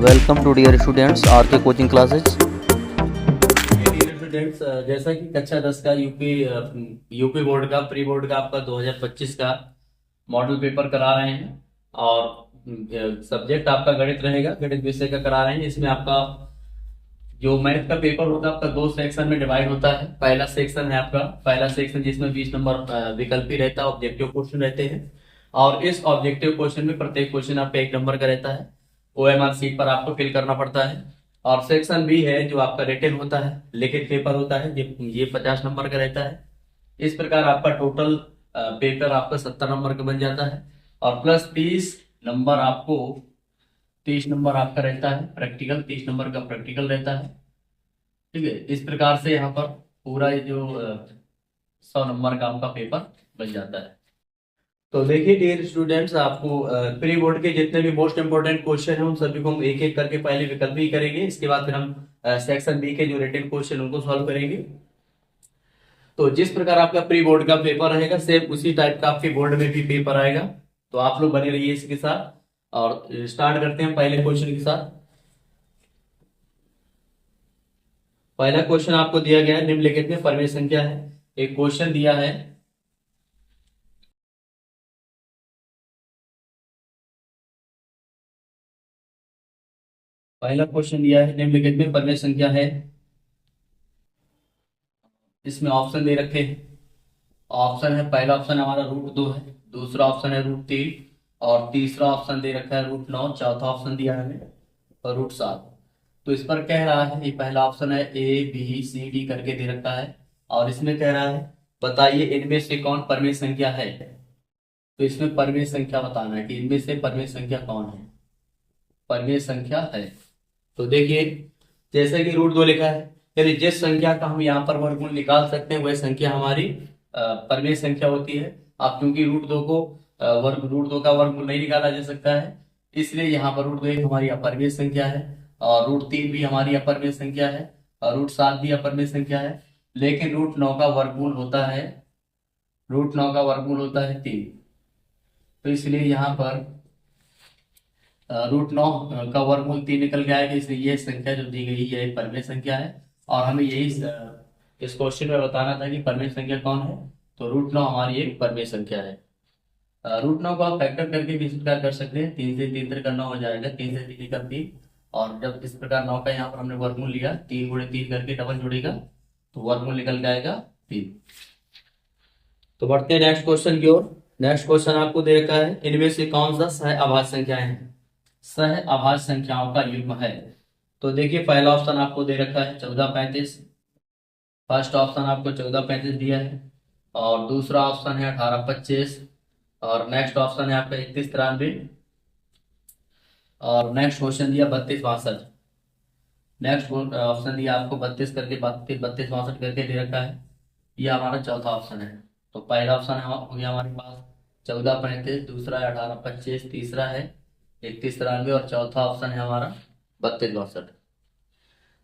Welcome to dear students R K coaching classes. Dear students, जैसा कि कक्षा 10 का यूपी बोर्ड का प्री बोर्ड का आपका 2025 का मॉडल पेपर करा रहे हैं। और सब्जेक्ट आपका गणित रहेगा, गणित विषय का करा रहे हैं। इसमें आपका जो मैथ का पेपर होता है आपका दो सेक्शन में डिवाइड होता है। पहला सेक्शन जिसमें 20 नंबर विकल्पी रहता है, ऑब्जेक्टिव क्वेश्चन रहते हैं। और इस ऑब्जेक्टिव क्वेश्चन में प्रत्येक क्वेश्चन आपका 1 नंबर का रहता है, ओएमआर शीट पर आपको फिल करना पड़ता है। और सेक्शन बी है जो आपका रिटन होता है, लिखित पेपर होता है, ये 50 नंबर का रहता है। इस प्रकार आपका टोटल पेपर आपका 70 नंबर का बन जाता है। और प्लस 30 नंबर आपको 30 नंबर आपका रहता है प्रैक्टिकल, 30 नंबर का प्रैक्टिकल रहता है। ठीक है, इस प्रकार से यहाँ पर पूरा ये जो 100 नंबर का आपका पेपर बन जाता है। तो देखिए डियर स्टूडेंट्स, आपको प्री बोर्ड के जितने भी मोस्ट इंपोर्टेंट क्वेश्चन हैं उन सभी को हम एक एक करके पहले विकल्प ही करेंगे। इसके बाद फिर हम सेक्शन बी के जो रिटन क्वेश्चन उनको सॉल्व करेंगे। तो जिस प्रकार आपका प्री बोर्ड का पेपर रहेगा सेम उसी टाइप का आपके बोर्ड में भी पेपर आएगा। तो आप लोग बने रहिए इसके साथ। और स्टार्ट करते हैं पहले क्वेश्चन के साथ। पहला क्वेश्चन आपको दिया गया है, निम्नलिखित में परमेय संख्या है। एक क्वेश्चन दिया है। पहला क्वेश्चन दिया है, निम्नलिखित में परमेय संख्या है। इसमें ऑप्शन दे रखे हैं। ऑप्शन है, पहला ऑप्शन हमारा √2 है, दूसरा ऑप्शन है √3 और तीसरा ऑप्शन दे रखा है √9, चौथा ऑप्शन दिया है हमें √7। तो इस पर कह रहा है, ये पहला ऑप्शन है ABCD करके दे रखा है। और इसमें कह रहा है बताइए इनमें से कौन परमेय संख्या है। तो इसमें परमेय संख्या बताना है कि इनमें से परमेय संख्या कौन है, परमेय संख्या है। तो देखिए जैसे कि √2 लिखा है, यानी जिस संख्या का हम यहाँ पर वर्गमूल निकाल सकते हैं वह संख्या हमारी परमेय संख्या होती है। अब क्योंकि √2 का वर्गमूल नहीं निकाला जा सकता है, इसलिए यहाँ पर √2 एक हमारी अपरमेय संख्या है। और √3 भी हमारी अपरमेय संख्या है और √7 भी अपरमेय संख्या है। लेकिन √9 का वर्गमूल होता है, √9 का वर्गमूल होता है 3। तो इसलिए यहाँ पर √9 का वर्गमूल 3 निकल के आएगा, इसलिए ये संख्या जो दी गई है परमेय संख्या है। और हमें यही इस क्वेश्चन में बताना था कि परमेय संख्या कौन है। तो √9 हमारी एक परमेय संख्या है। √9 को आप फैक्टर करके भी इस प्रकार कर सकते हैं, 3 से 3 तक 9 हो जाएगा, 3 से 3 का 3। और जब इस प्रकार 9 का यहाँ पर हमने वर्गमूल लिया, 3 गुणे 3 करके डबल जुड़ेगा तो वर्गमूल निकल के आएगा 3। तो बढ़ते हैं नेक्स्ट क्वेश्चन की ओर। नेक्स्ट क्वेश्चन आपको दे रखा है, इनमें से कौन सा सह अभाज्य संख्याएं हैं, सह अभाज्य संख्याओं का युग्म है। तो देखिए पहला ऑप्शन आपको दे रखा है 1435। फर्स्ट ऑप्शन आपको 1435 दिया है। और दूसरा ऑप्शन है 1825। और नेक्स्ट ऑप्शन है आपका 3193। और नेक्स्ट क्वेश्चन दिया 3262। नेक्स्ट ऑप्शन दिया आपको 32 करके 3262 करके दे रखा है। ये हमारा चौथा ऑप्शन है। तो पहला ऑप्शन हो गया हमारे पास 1435, दूसरा है 1825, तीसरा है 3193 और चौथा ऑप्शन है हमारा 3262।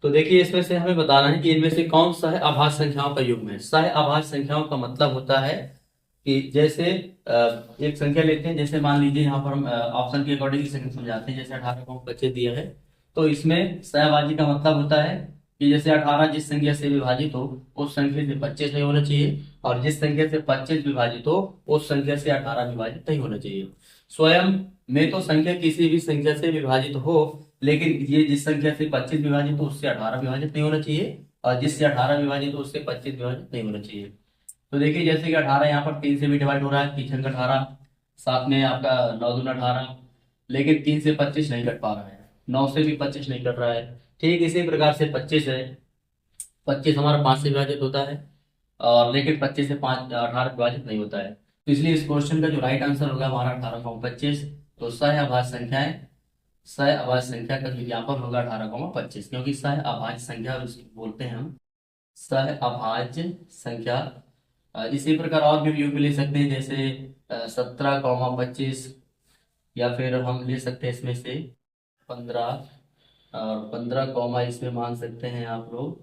तो देखिए इसमें से हमें बताना है कि इनमें से कौन सा है अभाज्य संख्याओं का युग्म है। सह अभाज्य संख्याओं का मतलब होता है कि जैसे एक संख्या लेते हैं, जैसे मान लीजिए यहाँ पर हम ऑप्शन के अकॉर्डिंग संख्या समझाते हैं। जैसे 18,25 दिया है, तो इसमें सहभाजी का मतलब होता है कि जैसे 18 जिस संख्या से विभाजित हो उस संख्या से 25 नहीं होना चाहिए, और जिस संख्या से 25 विभाजित हो उस संख्या से 18 विभाजित नहीं होना चाहिए। स्वयं में तो संख्या किसी भी संख्या से विभाजित हो, लेकिन ये जिस संख्या से 25 विभाजित हो उससे 18 विभाजित नहीं होना चाहिए, और जिससे 18 विभाजित हो उससे 25 विभाजित नहीं होना चाहिए। तो देखिए जैसे कि 18 यहाँ पर 3 से भी डिवाइड हो रहा है, 3 छंग 18, साथ में आपका 9 दूना 18, लेकिन 3 से 25 नहीं कट पा रहा है, 9 से भी 25 नहीं कट रहा है। ठीक इसी प्रकार से 25 है, 25 हमारा 5 से विभाजित होता है, और लेकिन 25 से 5 18 विभाजित नहीं होता है। तो इसलिए इस क्वेश्चन का जो राइट आंसर होगा हमारा 18,25। तो सह अभाज्य संख्याएं, सह अभाज्य संख्या का जो यहाँ पर होगा 18,25, क्योंकि सह अभाज्य संख्या उसको बोलते हैं हम, सह अभाज्य संख्या। इसी प्रकार और भी युग्म ले सकते हैं, जैसे 17,25, या फिर हम ले सकते हैं इसमें से 15, और 15 कौमा इसमें मान सकते हैं आप लोग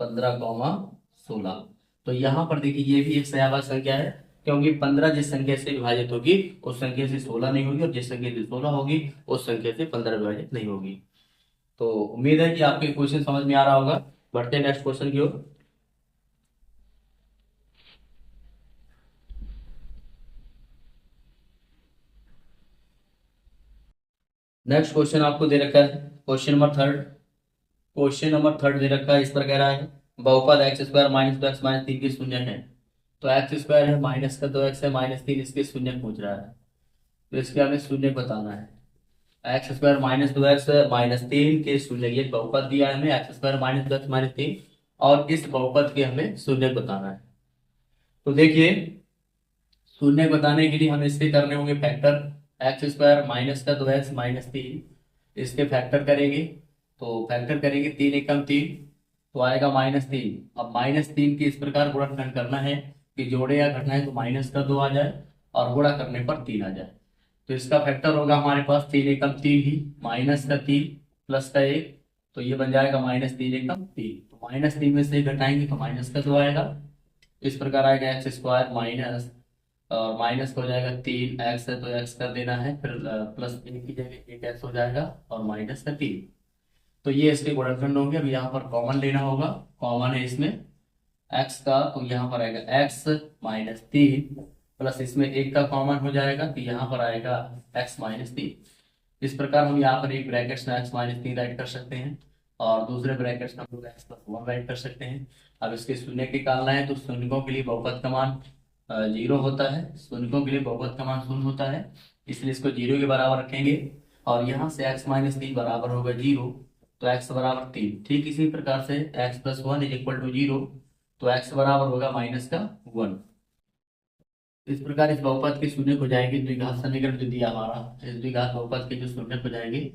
15,16। तो यहाँ पर देखिए ये भी एक सहअभाज्य संख्या है, क्योंकि 15 जिस संख्या से विभाजित होगी उस संख्या से 16 नहीं होगी, और जिस संख्या से 16 होगी उस संख्या से 15 विभाजित नहीं होगी। तो उम्मीद है कि आपके क्वेश्चन समझ में आ रहा होगा। बढ़ते हैं नेक्स्ट क्वेश्चन की ओर। नेक्स्ट क्वेश्चन आपको दे रखा है question number third. Question number third दे रखा है, इस पर कह रहा है बहुपद x square minus 2x minus 3 के शून्य है। तो एक्स स्क्वायर है, माइनस का 2x है, माइनस 3 इसके शून्य पूछ रहा है। तो इसके हमें शून्य बताना है। X square minus 2x minus 3 के शून्य, ये बहुपद दिया है हमें x square minus 2x minus 3, और इस बहुपद के हमें शून्य बताना है। तो देखिए, शून्य बताने के लिए हमें इसके करने होंगे फैक्टर। एक्स स्क्वायर माइनस का 2x माइनस 3, इसके फैक्टर करेंगे। तो फैक्टर करेंगे 3 एकम 3, तो आएगा -3। अब -3 की इस प्रकार गुणनखंड करना है कि जोड़े या घटाएं तो माइनस का 2 आ जाए और गुणा करने पर 3 आ जाए। तो इसका फैक्टर होगा हमारे पास 3 एकम 3 ही, माइनस का 3 प्लस का 1, तो ये बन जाएगा -3 एकम 3। तो -3 में से घटाएंगे तो माइनस का 2 आएगा। इस प्रकार आएगा एक्स स्क्वायर माइनस, और माइनस हो जाएगा 3x है तो x कर देना है, फिर प्लस 3 की जगह 1x हो जाएगा और माइनस का 3। तो ये इसके गुणनखंड होंगे। अब यहाँ पर कॉमन लेना होगा, कॉमन है इसमें x का, तो यहाँ पर आएगा x माइनस 3 प्लस इसमें 1 का कॉमन हो जाएगा, तो यहाँ पर आएगा x माइनस 3। इस प्रकार हम यहाँ पर एक ब्रैकेट्स में x माइनस 3 राइट कर सकते हैं, और दूसरे ब्रैकेट्स में हम लोग x प्लस 1 राइट कर सकते हैं। अब इसके शून्य निकालना है, तो शून्यों के लिए बहुपद का मान 0 होता है, शून्यों के लिए बहुपद का मान 0 होता है, इसलिए इसको 0 के बराबर रखेंगे। और यहाँ से x माइनस 3 बराबर होगा 0, तो x बराबर 3। ठीक इसी प्रकार से x plus 1 is equal to 0, तो x बराबर होगा माइनस का 1। इस प्रकार इस बहुपद के शून्य हो जाएंगे, द्विघात समीकरण जो दिया हमारा, इस द्विघात बहुपद के जो शून्य हो जाएंगे,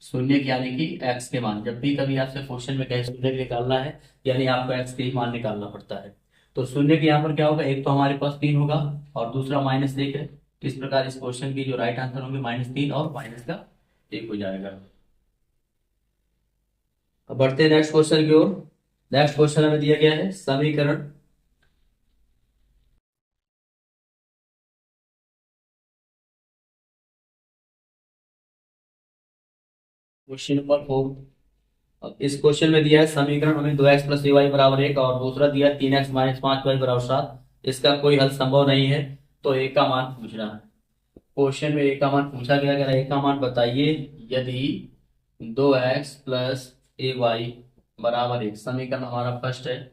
शून्य यानी कि x के मान। जब भी कभी आपसे क्वेश्चन में कहे शून्य निकालना है, यानी आपको x के ही मान निकालना पड़ता है। तो शून्य के यहाँ पर क्या होगा, एक तो हमारे पास 3 होगा और दूसरा -1 है। इस प्रकार इस क्वेश्चन की जो राइट आंसर होंगे -3 और माइनस का 1 हो जाएगा। अब बढ़ते हैं नेक्स्ट क्वेश्चन की ओर। नेक्स्ट क्वेश्चन हमें दिया गया है समीकरण। Question number 4। अब इस क्वेश्चन में दिया है समीकरण हमें 2x प्लस ay बराबर 1, और दूसरा दिया 3x माइनस 5y बराबर 7। इसका कोई हल संभव नहीं है, तो a का मान पूछ रहा है। क्वेश्चन में a का मान पूछा गया, अगर a का मान बताइए यदि 2x प्लस ay बराबर 1, समीकरण हमारा फर्स्ट है,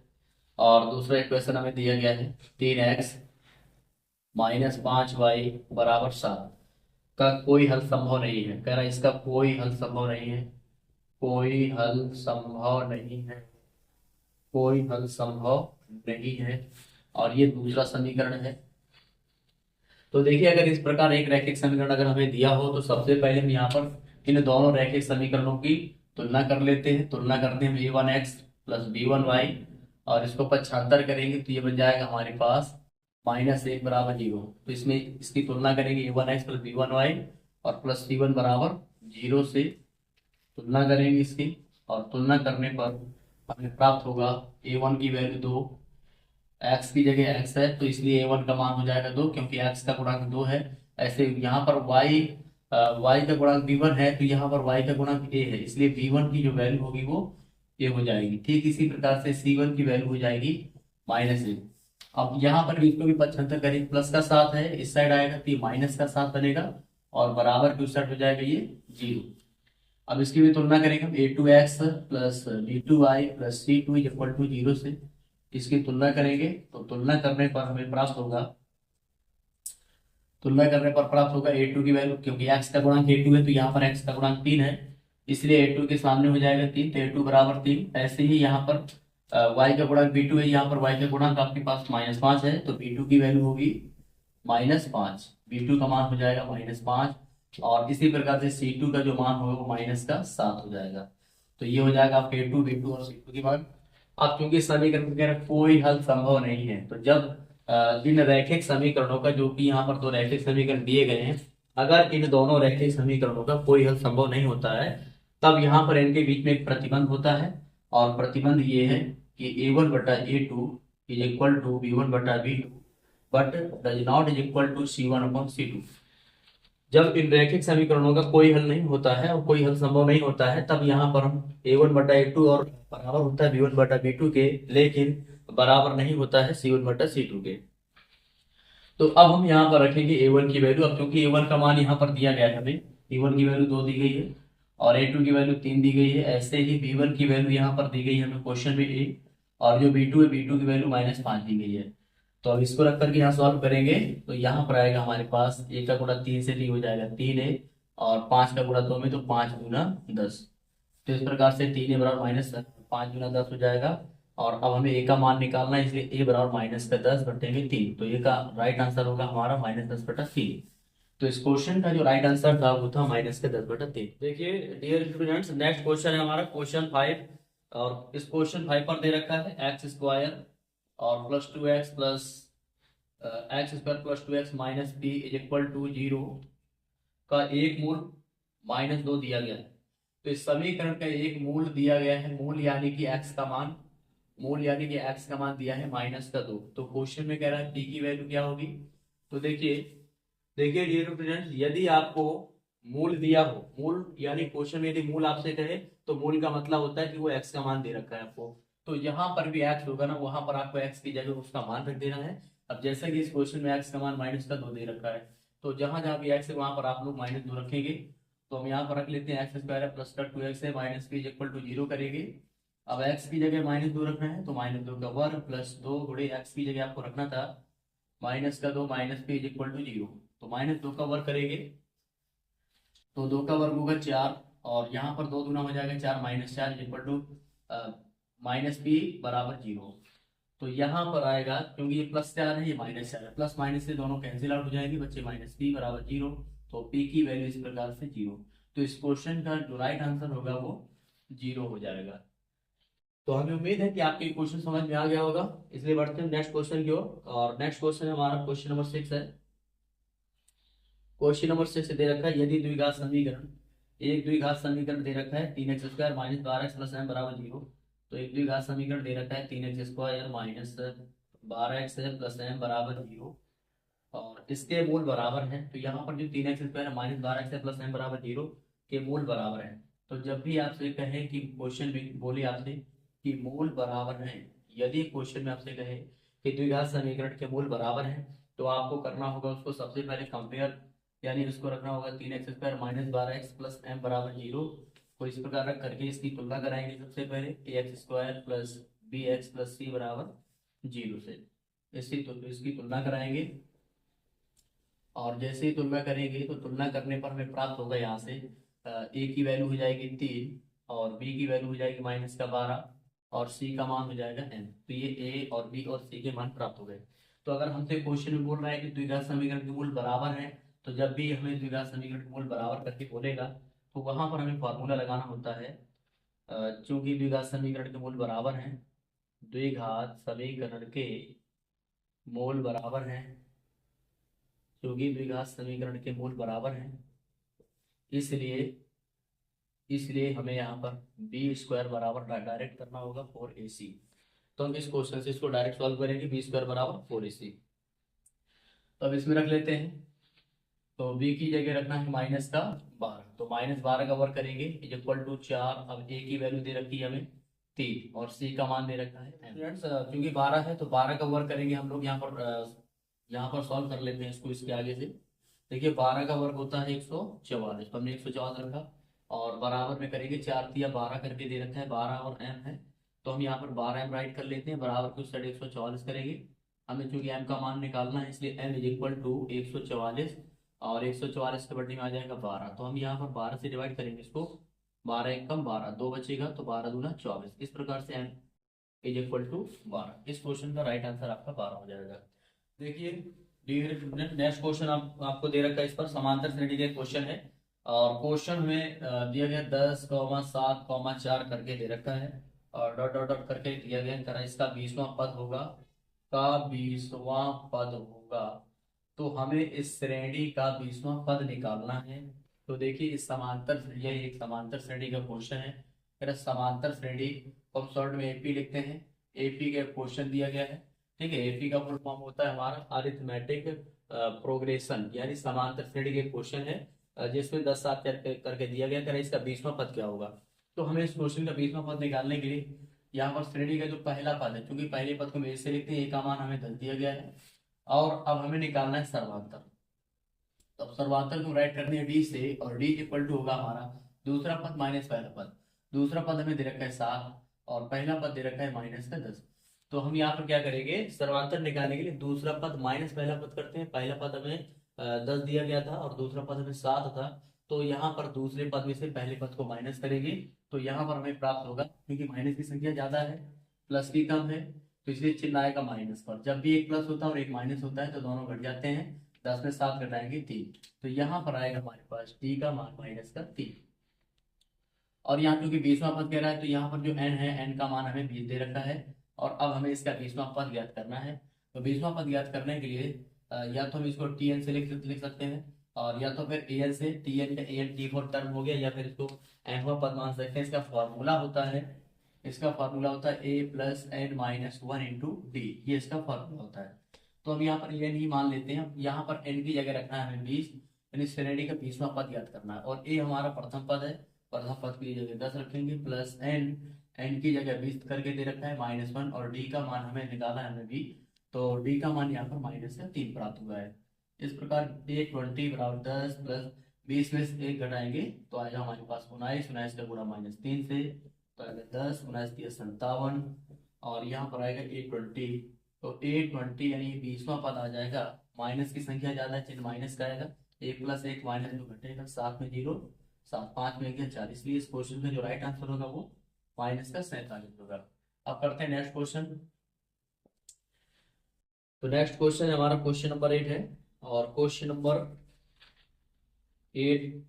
और दूसरा इक्वेशन हमें दिया गया है 3x माइनस 5y बराबर 7 का कोई हल संभव नहीं है। कह रहा है इसका कोई हल संभव नहीं है, कोई हल संभव नहीं है, कोई हल संभव नहीं है। और ये दूसरा समीकरण है। तो देखिए, अगर इस प्रकार एक रैखिक समीकरण अगर हमें दिया हो, तो सबसे पहले हम यहाँ पर इन दोनों रैखिक समीकरणों की तुलना कर लेते हैं। तुलना करते हैं a1x प्लस b1y, और इसको पक्षांतर करेंगे तो ये बन जाएगा हमारे पास -1 बराबर 0। तो इसमें इसकी तुलना करेंगे a1x प्लस b1y और प्लस c1 बराबर 0 से तुलना करेंगे इसकी, और तुलना करने पर हमें प्राप्त होगा a1 की वैल्यू 2, x की जगह x है तो इसलिए a1 का मान हो जाएगा 2, क्योंकि x का गुणांक 2 है। ऐसे यहाँ पर y का गुणांक b1 है, तो यहाँ पर y का गुणांक a है, इसलिए b1 की जो वैल्यू होगी वो a हो जाएगी। ठीक इसी प्रकार से c1 की वैल्यू हो जाएगी -1। अब यहाँ पर इसको भी पक्षांतर करेंगे, प्लस का 7 है इस साइड आएगा तो ये माइनस का 7 बनेगा, और बराबर की उस साइड हो जाएगा ये 0। अब इसकी भी तुलना करेंगे हम a2x plus b2y plus c2 equal to 0 से। इसकी तुलना करेंगे तो तुलना करने पर हमें प्राप्त होगा, तुलना करने पर प्राप्त होगा a2 की वैल्यू, क्योंकि x का गुणांक a2 है तो यहाँ पर x का गुणांक 3 है, इसलिए a2 के सामने हो जाएगा 3, तो a2 बराबर 3। ऐसे ही यहाँ पर y का गुणांक b2 है, यहाँ पर y का गुणांक आपके पास -5 है, तो b2 की वैल्यू होगी -5, b2 का मान हो जाएगा -5। और इसी प्रकार से c2 का जो मान होगा वो -7 हो जाएगा। तो ये हो जाएगा आपके a2 b2 और c2 की मान। अब क्योंकि समीकरण के कोई हल संभव नहीं है, तो जब इन रैखिक समीकरणों का, जो कि यहाँ पर दो रैखिक समीकरण दिए गए हैं, अगर इन दोनों रैखिक समीकरणों का कोई हल संभव नहीं होता है, तब यहाँ पर इनके बीच में एक प्रतिबंध होता है, और प्रतिबंध ये है कि a1 बटा a2 is equal to b1 बटा b2, but does not is equal to C1/C2। जब इन रैखिक समीकरणों का कोई हल नहीं होता है और कोई हल संभव नहीं होता है, तब यहाँ पर हम A1/A2 और बराबर होता है B1/B2 के, लेकिन बराबर नहीं होता है C1/C2 के। तो अब हम यहाँ पर रखेंगे A1 की वैल्यू। अब क्योंकि A1 का मान यहाँ पर दिया गया है, हमें A1 की वैल्यू 2 दी गई है और A2 की वैल्यू 3 दी गई है, ऐसे ही B1 की वैल्यू यहाँ पर दी गई है हमें क्वेश्चन में A, और जो B2 है, B2 की वैल्यू -5 दी गई है। तो अब इसको रख करके यहाँ सॉल्व करेंगे तो यहाँ पर आएगा हमारे पास A का गुणा 3 से 3 हो जाएगा 3A, और 5 का गुणा 2 में तो 5 गुना 10। तो इस प्रकार से 3A बराबर -5 गुना 10 हो जाएगा। और अब हमें A का मान निकालना है, इसलिए A बराबर -10/3। तो ये का राइट आंसर होगा हमारा -10/3। तो इस क्वेश्चन का जो राइट आंसर था वो था -10/3। देखिए डियर स्टूडेंट्स, नेक्स्ट क्वेश्चन है हमारा क्वेश्चन 5। और इस क्वेश्चन 5 पर दे रखा है x² और +2x plus x² + 2x - b = 0 का एक मूल -2 दिया गया है। तो इस समीकरण का एक मूल दिया गया है, मूल यानी कि x का मान, मूल यानी कि x का मान दिया है -2। तो क्वेश्चन में कह रहा है p की वैल्यू क्या होगी। तो देखिए देखिए डियर स्टूडेंट्स, यदि आपको मूल दिया हो, मूल यानी क्वेश्चन में यदि मूल आपसे कहे तो मूल का मतलब होता है कि वो x का मान दे रखा है आपको। तो यहाँ पर भी x होगा ना, वहां पर आपको x की जगह उसका मान रख देना है। अब जैसा कि इस क्वेश्चन में x का मान -2 दे रखा है, तो जहां जहां भी x है वहां पर आप लोग -2 रखेंगे। तो हम यहाँ पर रख लेते हैं x² है प्लस का 2x है -b = 0 करेंगे। अब x की जगह -2 रखना है तो -2 का वर्ग प्लस 2 गुणे x की जगह आपको रखना था -2 -b = 0। तो -2 का वर्ग करेंगे तो 2 का वर्ग होगा 4, और यहाँ पर 2 दूना हो जाएगा 4 -4 -b बराबर 0। तो यहाँ पर आएगा, क्योंकि ये +4 है ये -4 है, प्लस माइनस से दोनों कैंसिल आउट हो जाएंगे, बच्चे -b बराबर 0। तो p की वैल्यू इस प्रकार से 0। तो इस क्वेश्चन का जो राइट आंसर होगा वो 0 हो जाएगा। तो हमें उम्मीद है कि आपके क्वेश्चन समझ में आ गया होगा, इसलिए बढ़ते हैं नेक्स्ट क्वेश्चन की ओर। और नेक्स्ट क्वेश्चन हमारा क्वेश्चन नंबर 6 है। क्वेश्चन नंबर 6 दे रखा है, यदि द्विघात समीकरण, एक द्विघात समीकरण दे रखा है 3x² - 12x + m बराबर 0। तो एक द्विघात समीकरण दे रखा है 3x² - 12x + m बराबर 0, और इसके मूल बराबर हैं। तो यहाँ पर जो 3x² - 12x + m बराबर 0 के मूल बराबर हैं। तो जब भी आपसे कहे कि क्वेश्चन में बोले आपसे कि मूल बराबर हैं, यदि क्वेश्चन में आपसे कहे कि द्विघात समीकरण के मूल बराबर हैं, तो आपको करना होगा उसको सबसे पहले कंपेयर, यानी उसको रखना होगा 3x² - 12x + m बराबर 0 को इस प्रकार रख करके इसकी तुलना कराएंगे। सबसे पहले ax² + bx + c बराबर 0 से इसकी तुलना कराएंगे। और जैसे ही तुलना करेंगे तो तुलना करने पर हमें प्राप्त होगा यहाँ से ए की वैल्यू हो जाएगी 3, और बी की वैल्यू हो जाएगी -12, और सी का मान हो जाएगा n। तो ये ए और बी और सी के मान प्राप्त हो गए। तो अगर हमसे क्वेश्चन में बोल रहा है कि द्विघात समीकरण के मूल बराबर है, तो जब भी हमें द्विघात समीकरण के मूल बराबर करके बोलेगा तो वहां पर हमें फॉर्मूला लगाना होता है। चूंकि द्विघात समीकरण के मूल बराबर हैं, द्विघात समीकरण के मूल बराबर हैं, क्योंकि द्विघात समीकरण के मूल बराबर हैं, इसलिए इसलिए हमें यहाँ पर b² बराबर डायरेक्ट करना होगा 4ac। तो हम इस क्वेश्चन से इसको डायरेक्ट सॉल्व करेंगे, b² बराबर 4ac। तो अब इसमें रख लेते हैं। तो b की जगह रखना है -12, तो -12 का वर्ग करेंगे = 4। अब a की वैल्यू दे रखी है हमें 3, और c का मान दे रखा है फ्रेंड्स, क्योंकि 12 है तो 12 का वर्ग करेंगे हम लोग। यहाँ पर सॉल्व कर लेते हैं इसको इसके आगे से। देखिए 12 का वर्ग होता है 144, तो हमने 144 रखा, और बराबर में करेंगे 4 तिया 12 करके दे रखा है, 12 और m है। तो हम यहाँ पर 12m राइट कर लेते हैं, बराबर को साइड 144 करेंगे। हमें चूंकि m का मान निकालना है, इसलिए m = 144, और 144 के बटे में आ जाएगा 12। तो हम यहाँ पर 12 से डिवाइड करेंगे इसको, 12 एक कम 12, 2 बचेगा, तो 12 दूना 24। इस प्रकार से m = 12। इस क्वेश्चन का राइट आंसर आपका 12 हो जाएगा। देखिए डियर स्टूडेंट, नेक्स्ट क्वेश्चन आपको दे रखा है, इस पर समांतर श्रेणी का क्वेश्चन है। और क्वेश्चन में दिया गया 10, 7, 4 करके दे रखा है, और डॉट डॉट डॉट करके दिया गया करा इसका 20वां पद होगा, का 20वां पद होगा। तो हमें इस श्रेणी का 20वां पद निकालना है। तो देखिए इस समांतर, यह एक समांतर श्रेणी का क्वेश्चन है। अगर समांतर श्रेणी को हम शॉर्ट में एपी लिखते हैं, एपी का क्वेश्चन दिया गया है। ठीक है, एपी का फुल फॉर्म होता है हमारा अरिथमेटिक प्रोग्रेशन, यानी समांतर श्रेणी के क्वेश्चन है जिसमें 10 7 करके दिया गया है इसका 20वां पद क्या होगा। तो हमें इस क्वेश्चन का 20वां पद निकालने के लिए यहाँ पर श्रेणी का जो पहला पद है, क्योंकि पहले पद को हम ऐसे लिखते हैं, ए का मान हमें 10 दिया गया है, और अब हमें निकालना है सर्वांतर। तो अब सर्वांतर को राइट करने हैं डी से, और डी इक्वल टू होगा हमारा दूसरा पद माइनस पहला पद। दूसरा पद हमें दे रखा है 7 और पहला पद दे रखा है माइनस का 10। तो हम यहाँ पर क्या करेंगे, सर्वांतर निकालने के लिए दूसरा पद माइनस पहला पद करते हैं। पहला पद हमें 10 दिया गया था और दूसरा पद हमें 7 था, तो यहाँ पर दूसरे पद में से पहले पद को माइनस करेंगे। तो यहाँ पर हमें प्राप्त होगा, क्योंकि माइनस की संख्या ज्यादा है प्लस की कम है, तो इसलिए चिन्ह आएगा माइनस पर। जब भी एक प्लस होता है और एक माइनस होता है तो दोनों घट जाते हैं, 10 में 7 घटाएंगे 3, तो यहाँ पर आएगा हमारे पास टी का मान माइनस का 3। और यहाँ क्योंकि 20वां पद कह रहा है तो यहाँ पर जो n है, n का मान हमें 20 दे रखा है, और अब हमें इसका 20वां पद ज्ञात करना है। तो 20वां पद ज्ञात करने के लिए या तो हम इसको tn से लिख सकते हैं, और या तो फिर an से, tn का an t4 टर्म हो गया, या फिर इसको nवां पद मान सकते हैं। इसका फॉर्मूला होता है, a plus n minus 1 into D, ये इसका फॉर्मूला होता है। तो हम यहाँ पर n ही मान लेते हैं। यहाँ पर n की जगह रखना है हमें 20, यानी श्रेणी का 20वां पद ज्ञात करना है, और a हमारा प्रथम पद है, प्रथम पद की जगह 10 रखेंगे, प्लस n की जगह 20 करके दे रखा है माइनस 1, और d का मान हमें निकाला है हमें भी, तो d का मान यहाँ पर माइनस का 3 प्राप्त हुआ है। इस प्रकार a20 बराबर 10 प्लस 20 में से 1 घटाएंगे तो आएगा हमारे पास 19, 19 का गुणा -3 से, तो आएगा 10, 19 3 57, और यहाँ पर आएगा a20। तो a20 यानी 20वां पद आ जाएगा, माइनस की संख्या ज्यादा है, चिन्ह माइनस का आएगा, 1 प्लस 1 माइनस 2 घटेगा, 7 में 0, 7 5 में 4, इसलिए इस क्वेश्चन में जो राइट आंसर होगा वो माइनस का 47 होगा। अब करते हैं नेक्स्ट क्वेश्चन। तो नेक्स्ट क्वेश्चन हमारा क्वेश्चन नंबर 8 है, और क्वेश्चन नंबर 8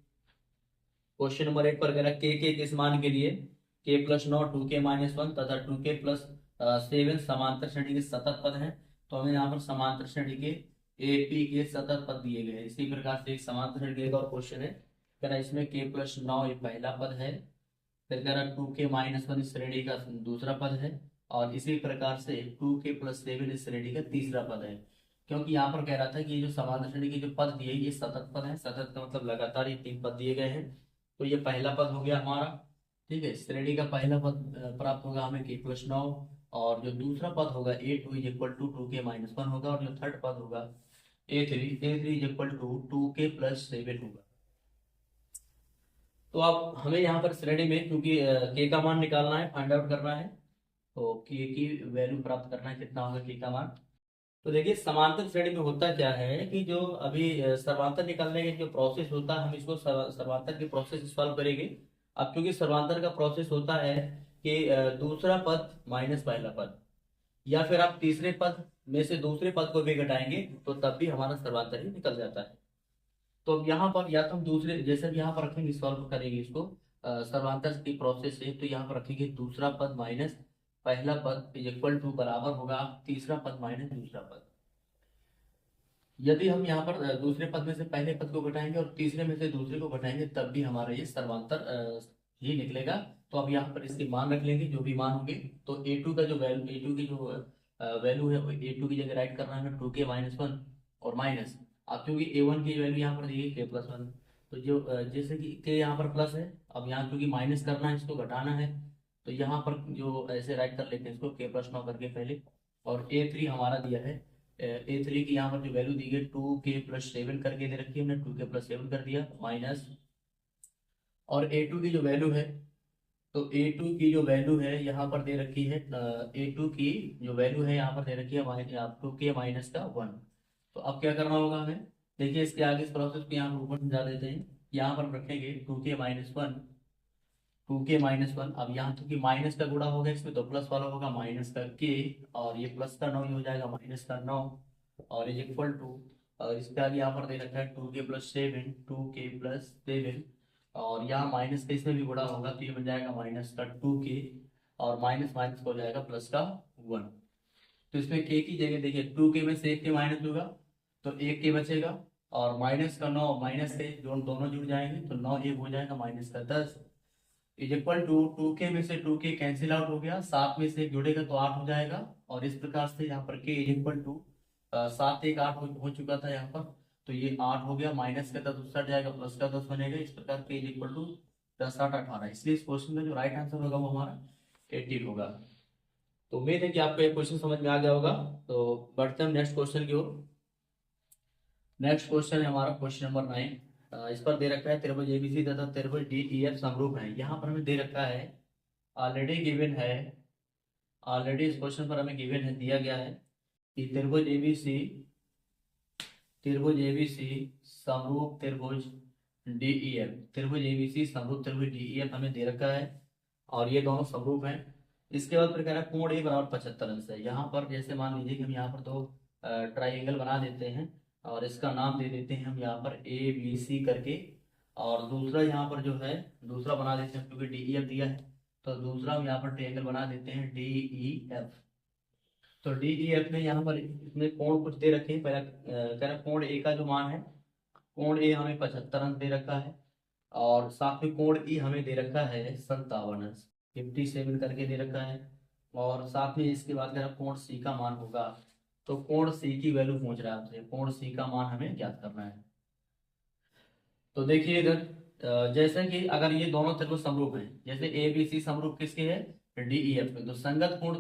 पर अगर के किस मान के लिए k प्लस 9 2k माइनस 1 तथा 2k प्लस 7 समांतर श्रेणी के सतत पद हैं। तो हमें यहाँ पर समांतर श्रेणी के AP के सतत पद दिए गए हैं। इसी प्रकार से एक समांतर श्रेणी का एक और क्वेश्चन है, कह रहा है इसमें k प्लस 9 एक पहला पद है, फिर कह रहा है 2k माइनस 1 इस श्रेणी का दूसरा पद है, और इसी प्रकार से 2k प्लस 7 इस श्रेणी का तीसरा पद है। क्योंकि यहाँ पर कह रहा था कि ये जो समांतर श्रेणी के जो पद दिए ये सतत पद है, सतत का मतलब लगातार ये 3 पद दिए गए हैं। तो ये पहला पद हो गया हमारा, ठीक है, श्रेणी का पहला पद प्राप्त होगा हमें k प्लस 9, और जो दूसरा पद होगा a2 is equal to 2k minus 1 होगा, और जो थर्ड पद होगा a3 is equal to 2k plus 7 होगा। तो अब हमें यहाँ पर श्रेणी में, क्योंकि k का मान निकालना है, फाइंड आउट करना है, तो k की वैल्यू प्राप्त करना है, कितना होगा k का मान। तो देखिए समांतर श्रेणी में होता क्या है कि जो अभी सर्वांतर निकालने का जो प्रोसेस होता है, हम इसको सर्वांतर की प्रोसेस सॉल्व करेंगे। अब क्योंकि सर्वांतर का प्रोसेस होता है कि दूसरा पद माइनस पहला पद, या फिर आप तीसरे पद में से दूसरे पद को भी घटाएंगे तो तब भी हमारा सर्वांतर ही निकल जाता है। तो अब यहाँ पर या तो हम दूसरे, जैसे भी यहाँ पर रखेंगे, सॉल्व करेंगे इसको सर्वांतर की प्रोसेस से, तो यहाँ पर रखेंगे दूसरा पद माइनस पहला पद इज इक्वल टू बराबर होगा तीसरा पद माइनस दूसरा पद। यदि हम यहाँ पर दूसरे पद में से पहले पद को घटाएंगे और तीसरे में से दूसरे को घटाएंगे तब भी हमारा ये सर्वांतर ही निकलेगा। तो अब यहाँ पर इसके मान रख लेंगे, जो भी मान होंगे। तो a2 का जो वैल्यू, a2 की जो वैल्यू है वो a2 की जगह राइट करना है 2k माइनस 1 और माइनस, अब क्योंकि a1 की वैल्यू यहाँ पर दी है k प्लस 1, तो जो जैसे कि k यहाँ पर प्लस है, अब यहाँ क्योंकि माइनस करना है, इसको घटाना है, तो यहाँ पर जो ऐसे राइट कर लेते हैं इसको k प्लस 9 करके पहले। और a3 हमारा दिया है, a3 की यहाँ पर जो वैल्यू दी गई 2k प्लस 7 करके दे रखी है हमने, 2k प्लस 7 कर दिया माइनस, और a2 की जो वैल्यू है, तो a2 की जो वैल्यू है यहाँ पर दे रखी है, a2 की जो वैल्यू है यहाँ पर दे रखी है 2k माइनस का 1। तो अब क्या करना होगा हमें, देखिए इसके आगे इस प्रोसेस को यहाँ पर ऊपर समझा देते हैं। यहाँ पर रखेंगे 2k माइनस 1, 2k माइनस 1। अब यहाँ क्योंकि माइनस का गुणा होगा इसमें, तो प्लस वाला होगा माइनस का k, और ये प्लस का 9 हो जाएगा माइनस का 9, और इज इक्वल टू, और इसके आगे यहाँ पर दे रखा है 2k प्लस 7, 2k प्लस 7, और यहाँ माइनस का इसमें भी गुणा होगा तो ये बन जाएगा माइनस का 2k, और माइनस माइनस हो जाएगा प्लस का 1। तो इसमें k की जगह देखिए 2k में से 1k माइनस होगा तो 1k बचेगा, और माइनस का 9 माइनस से दोनों जुड़ जाएंगे तो 9 1 हो जाएगा माइनस का 10, इज इक्वल टू 2k में से 2k कैंसिल आउट हो गया, 7 में से 1 जुड़ेगा तो 8 हो जाएगा, और इस प्रकार से यहाँ पर k इज इक्वल टू 7 1 8 हो चुका था यहाँ पर, तो ये 8 हो गया, माइनस का 10 उसका जाएगा, प्लस का 10 बनेगा। इस प्रकार k इज इक्वल टू 10 8 18, इसलिए इस क्वेश्चन का जो राइट आंसर होगा वो हमारा 18 होगा। तो उम्मीद है कि आपको ये क्वेश्चन समझ में आ गया होगा। तो बढ़ते हैं नेक्स्ट क्वेश्चन की ओर। नेक्स्ट क्वेश्चन है हमारा क्वेश्चन नंबर 9। इस पर दे रखा है त्रिभुज एबीसी तथा त्रिभुज डीईएफ समरूप है। यहाँ पर हमें दे रखा है, ऑलरेडी गिवन है, ऑलरेडी इस क्वेश्चन पर हमें गिवन है, दिया गया है कि त्रिभुज एबीसी समरूप त्रिभुज डीईएफ, त्रिभुज एबीसी समरूप त्रिभुज डीईएफ हमें दे रखा है और ये दोनों समरूप हैं। इसके बाद फिर कह रहा है कोण ए बराबर 75 अंश है। यहाँ पर जैसे मान लीजिए कि हम यहाँ पर दो ट्राइंगल बना देते हैं और इसका नाम दे देते हैं हम यहाँ पर ए बी सी करके, और दूसरा यहाँ पर जो है दूसरा बना देते हैं क्योंकि डीईएफ दिया है, तो दूसरा हम यहाँ पर ट्राइंगल बना देते हैं डीईएफ। तो डीईएफ में यहाँ पर इसमें कोण कुछ दे रखे हैं। पहला कह रहा कोण ए का जो मान है, कोण ए हमें 75 अंश दे रखा है और साथ में कोण ई हमें दे रखा है 57 अंश, 57 करके दे रखा है। और साथ में इसके बाद कह रहा कोण सी का मान होगा, तो कोण सी की वैल्यू पूछ रहा है आपसे, कोण सी का मान हमें ज्ञात करना है। तो देखिए इधर जैसे कि अगर ये दोनों त्रिभुज समरूप हैं, जैसे ए बी सी समरूप किसके है, डीईएफ के, तो संगत कोण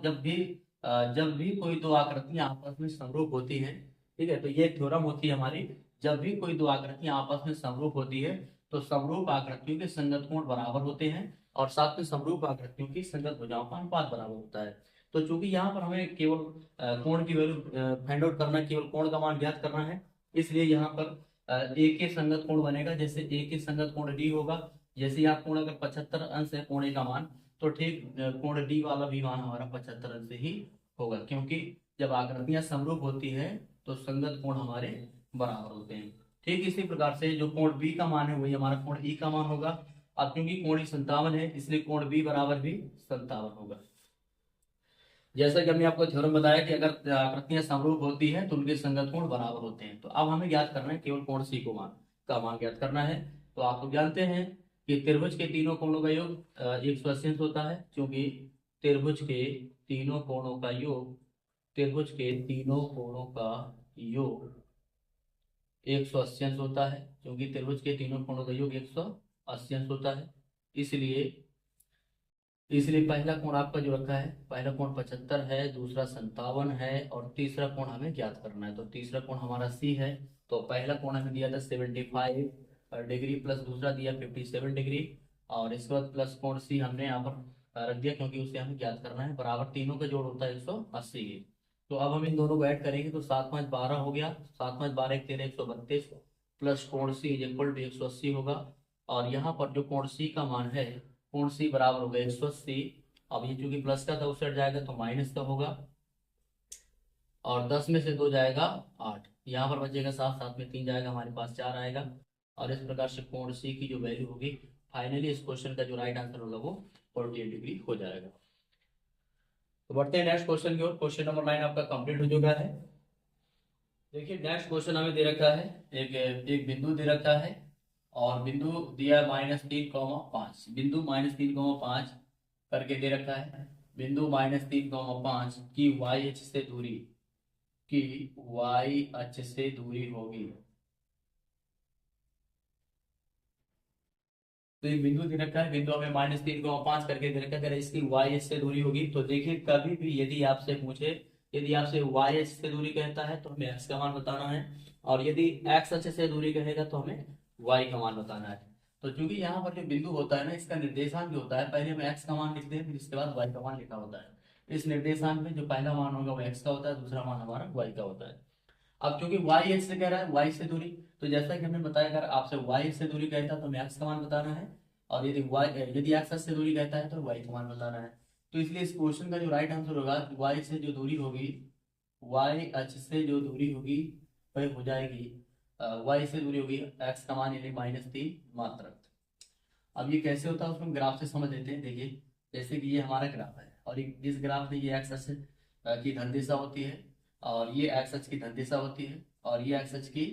जब भी कोई दो आकृतियां आपस में समरूप होती हैं, ठीक है, तो ये थ्योरम होती है हमारी, जब भी कोई दो आकृतियां आपस में समरूप होती है तो समरूप आकृतियों के संगत कोण बराबर होते हैं और साथ में समरूप आकृतियों की संगत भुजाओं का अनुपात बराबर होता है। तो चूंकि यहाँ पर हमें केवल कोण की वैल्यू फाइंड आउट करना है, केवल कोण का मान ज्ञात करना है, इसलिए यहाँ पर ए के संगत कोण बनेगा, जैसे ए के संगत कोण डी होगा। जैसे यहाँ कोण अगर 75 अंश है कोण ए का मान, तो ठीक कोण डी वाला भी मान हमारा 75 अंश ही होगा, क्योंकि जब आकृतियां समरूप होती है तो संगत कोण हमारे बराबर होते हैं। ठीक इसी प्रकार से जो कोण बी का मान है वही हमारा कोण ई का मान होगा। अब क्योंकि कोण ई 57 है इसलिए कोण बी बराबर भी 57 होगा। जैसा कि हमने आपको थ्योरम बताया कि अगर आकृतियां समरूप होती है तो उनके संगत कोण बराबर होते हैं। तो अब हमें ज्ञात करना है केवल कोण सी को मान ज्ञात करना है। तो आप लोग जानते हैं कि त्रिभुज के तीनों कोणों का योग 180 अंश होता है, क्योंकि त्रिभुज के तीनों कोणों का योग 180 अंश होता है, क्योंकि त्रिभुज के तीनों कोणों का योग 180 अंश होता है। इसलिए पहला कोण आपका जो रखा है, पहला कोण 75 है, दूसरा 57 है और तीसरा कोण हमें ज्ञात करना है। तो तीसरा कोण हमारा सी है। तो पहला कोण हमें दिया था 75 डिग्री प्लस दूसरा दिया 57 डिग्री, और इसके बाद प्लस कोण सी हमने यहाँ पर रख दिया क्योंकि उसे हमें ज्ञात करना है। बराबर तीनों का जोड़ होता है 180। तो अब हम इन दोनों को ऐड करेंगे तो 7 5 12 हो गया, 7 5 12 1 13 132 प्लस कोण सी इज इक्वल टू 180 होगा। और यहाँ पर जो कोण सी का मान है, कोण सी बराबर होगा 180। अब ये चूंकि प्लस का था उस साइड जाएगा तो माइनस का होगा, और 10 में से 2 जाएगा 8, यहाँ पर बचेगा 7, 7 में 3 जाएगा, हमारे पास 4 आएगा। और इस प्रकार से कोण सी की जो वैल्यू होगी फाइनली इस क्वेश्चन का जो राइट आंसर होगा वो 48 डिग्री हो जाएगा। तो बढ़ते हैं नेक्स्ट क्वेश्चन की ओर। क्वेश्चन नंबर 9 आपका कंप्लीट हो चुका है। देखिए नेक्स्ट क्वेश्चन हमें दे रखा है, एक बिंदु दे रखा है और बिंदु दिया है -3,5, बिंदु -3,5 करके दे रखा है। बिंदु -3,5 की y अक्ष से दूरी, की y अक्ष से दूरी होगी। तो एक बिंदु दे रखा है, बिंदु हमें -3,5 करके दे रखा है, इसकी y अक्ष से दूरी होगी। तो देखिए कभी भी यदि आपसे पूछे, यदि आपसे y अक्ष से दूरी कहता है तो हमें x का मान बताना है, और यदि x अक्ष से दूरी कहेगा तो हमें y का मान बताना है। तो चूंकि यहाँ पर जो बिंदु होता है ना, इसका निर्देशांक भी होता है, पहले हम x का मान लिखते हैं फिर इसके बाद y का मान लिखा होता है। इस निर्देशांक में जो पहला मान होगा वो x का होता है, दूसरा मान हमारा y का होता है। अब क्योंकि y x से कह रहा है y से दूरी, तो जैसा कि हमने बताया अगर आपसे y से दूरी कहता है तो हमें x का मान बताना है, और यदि x से दूरी कहता है तो y का मान बताना है। तो इसलिए इस क्वेश्चन का जो राइट आंसर होगा, y से जो दूरी होगी, y अक्ष से जो दूरी होगी वह हो जाएगी y से दूरी होगी x का मान यानी -3 मात्रक। अब ये कैसे होता है उसको हम ग्राफ से समझ लेते हैं। देखिए जैसे कि ये हमारा ग्राफ है और इस ग्राफ में ये x अक्ष की धन दिशा होती है और ये x अक्ष की धन दिशा होती है और ये x अक्ष की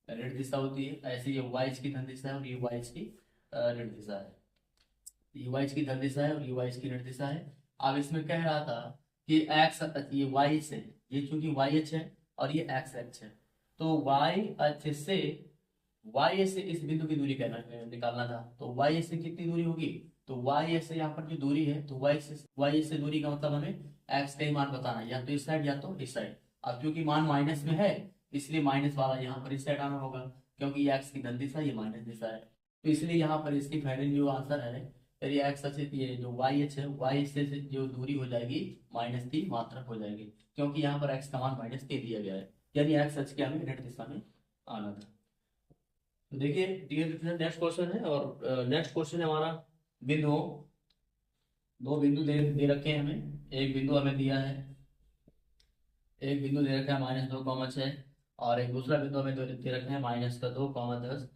ऋण दिशा होती है। ऐसे ये y अक्ष की धन दिशा है और ये y अक्ष की ऋण दिशा है। ये y अक्ष की धन दिशा है और ये y अक्ष की ऋण दिशा है। अब इसमें कह रहा था कि एक्स, ये वाई से, ये चूंकि वाई एच है और ये एक्स एच है, तो वाई एच से, वाई से इस बिंदु की दूरी निकालना था। तो वाई से कितनी दूरी होगी, तो वाई से यहाँ पर जो दूरी है, तो वाई से दूरी का मतलब हमें एक्स का ही मान बताना है, या तो इस साइड या तो इस साइड। अब क्योंकि मान माइनस में है, इसलिए माइनस वाला यहाँ पर इस साइड आना होगा, क्योंकि ये एक्स की धन दिशा, ये माइनस दिशा है। तो इसलिए यहाँ पर इसकी फाइनल जो आंसर है, फिर ये एक्स अच्छे, ये जो वाई एच है, वाई से जो दूरी हो जाएगी -3 मात्रक हो जाएगी, क्योंकि यहाँ पर एक्स का मान -3 दिया गया है, यानी एक्स एच के हमें नेट दिशा में आना था। तो देखिए डियर, नेक्स्ट क्वेश्चन है, और नेक्स्ट क्वेश्चन है हमारा बिंदु, दो बिंदु दे रखे हैं हमें। एक बिंदु हमें दिया है, एक बिंदु दे रखा है -2,6, और एक दूसरा बिंदु हमें दे रखा है -2,10।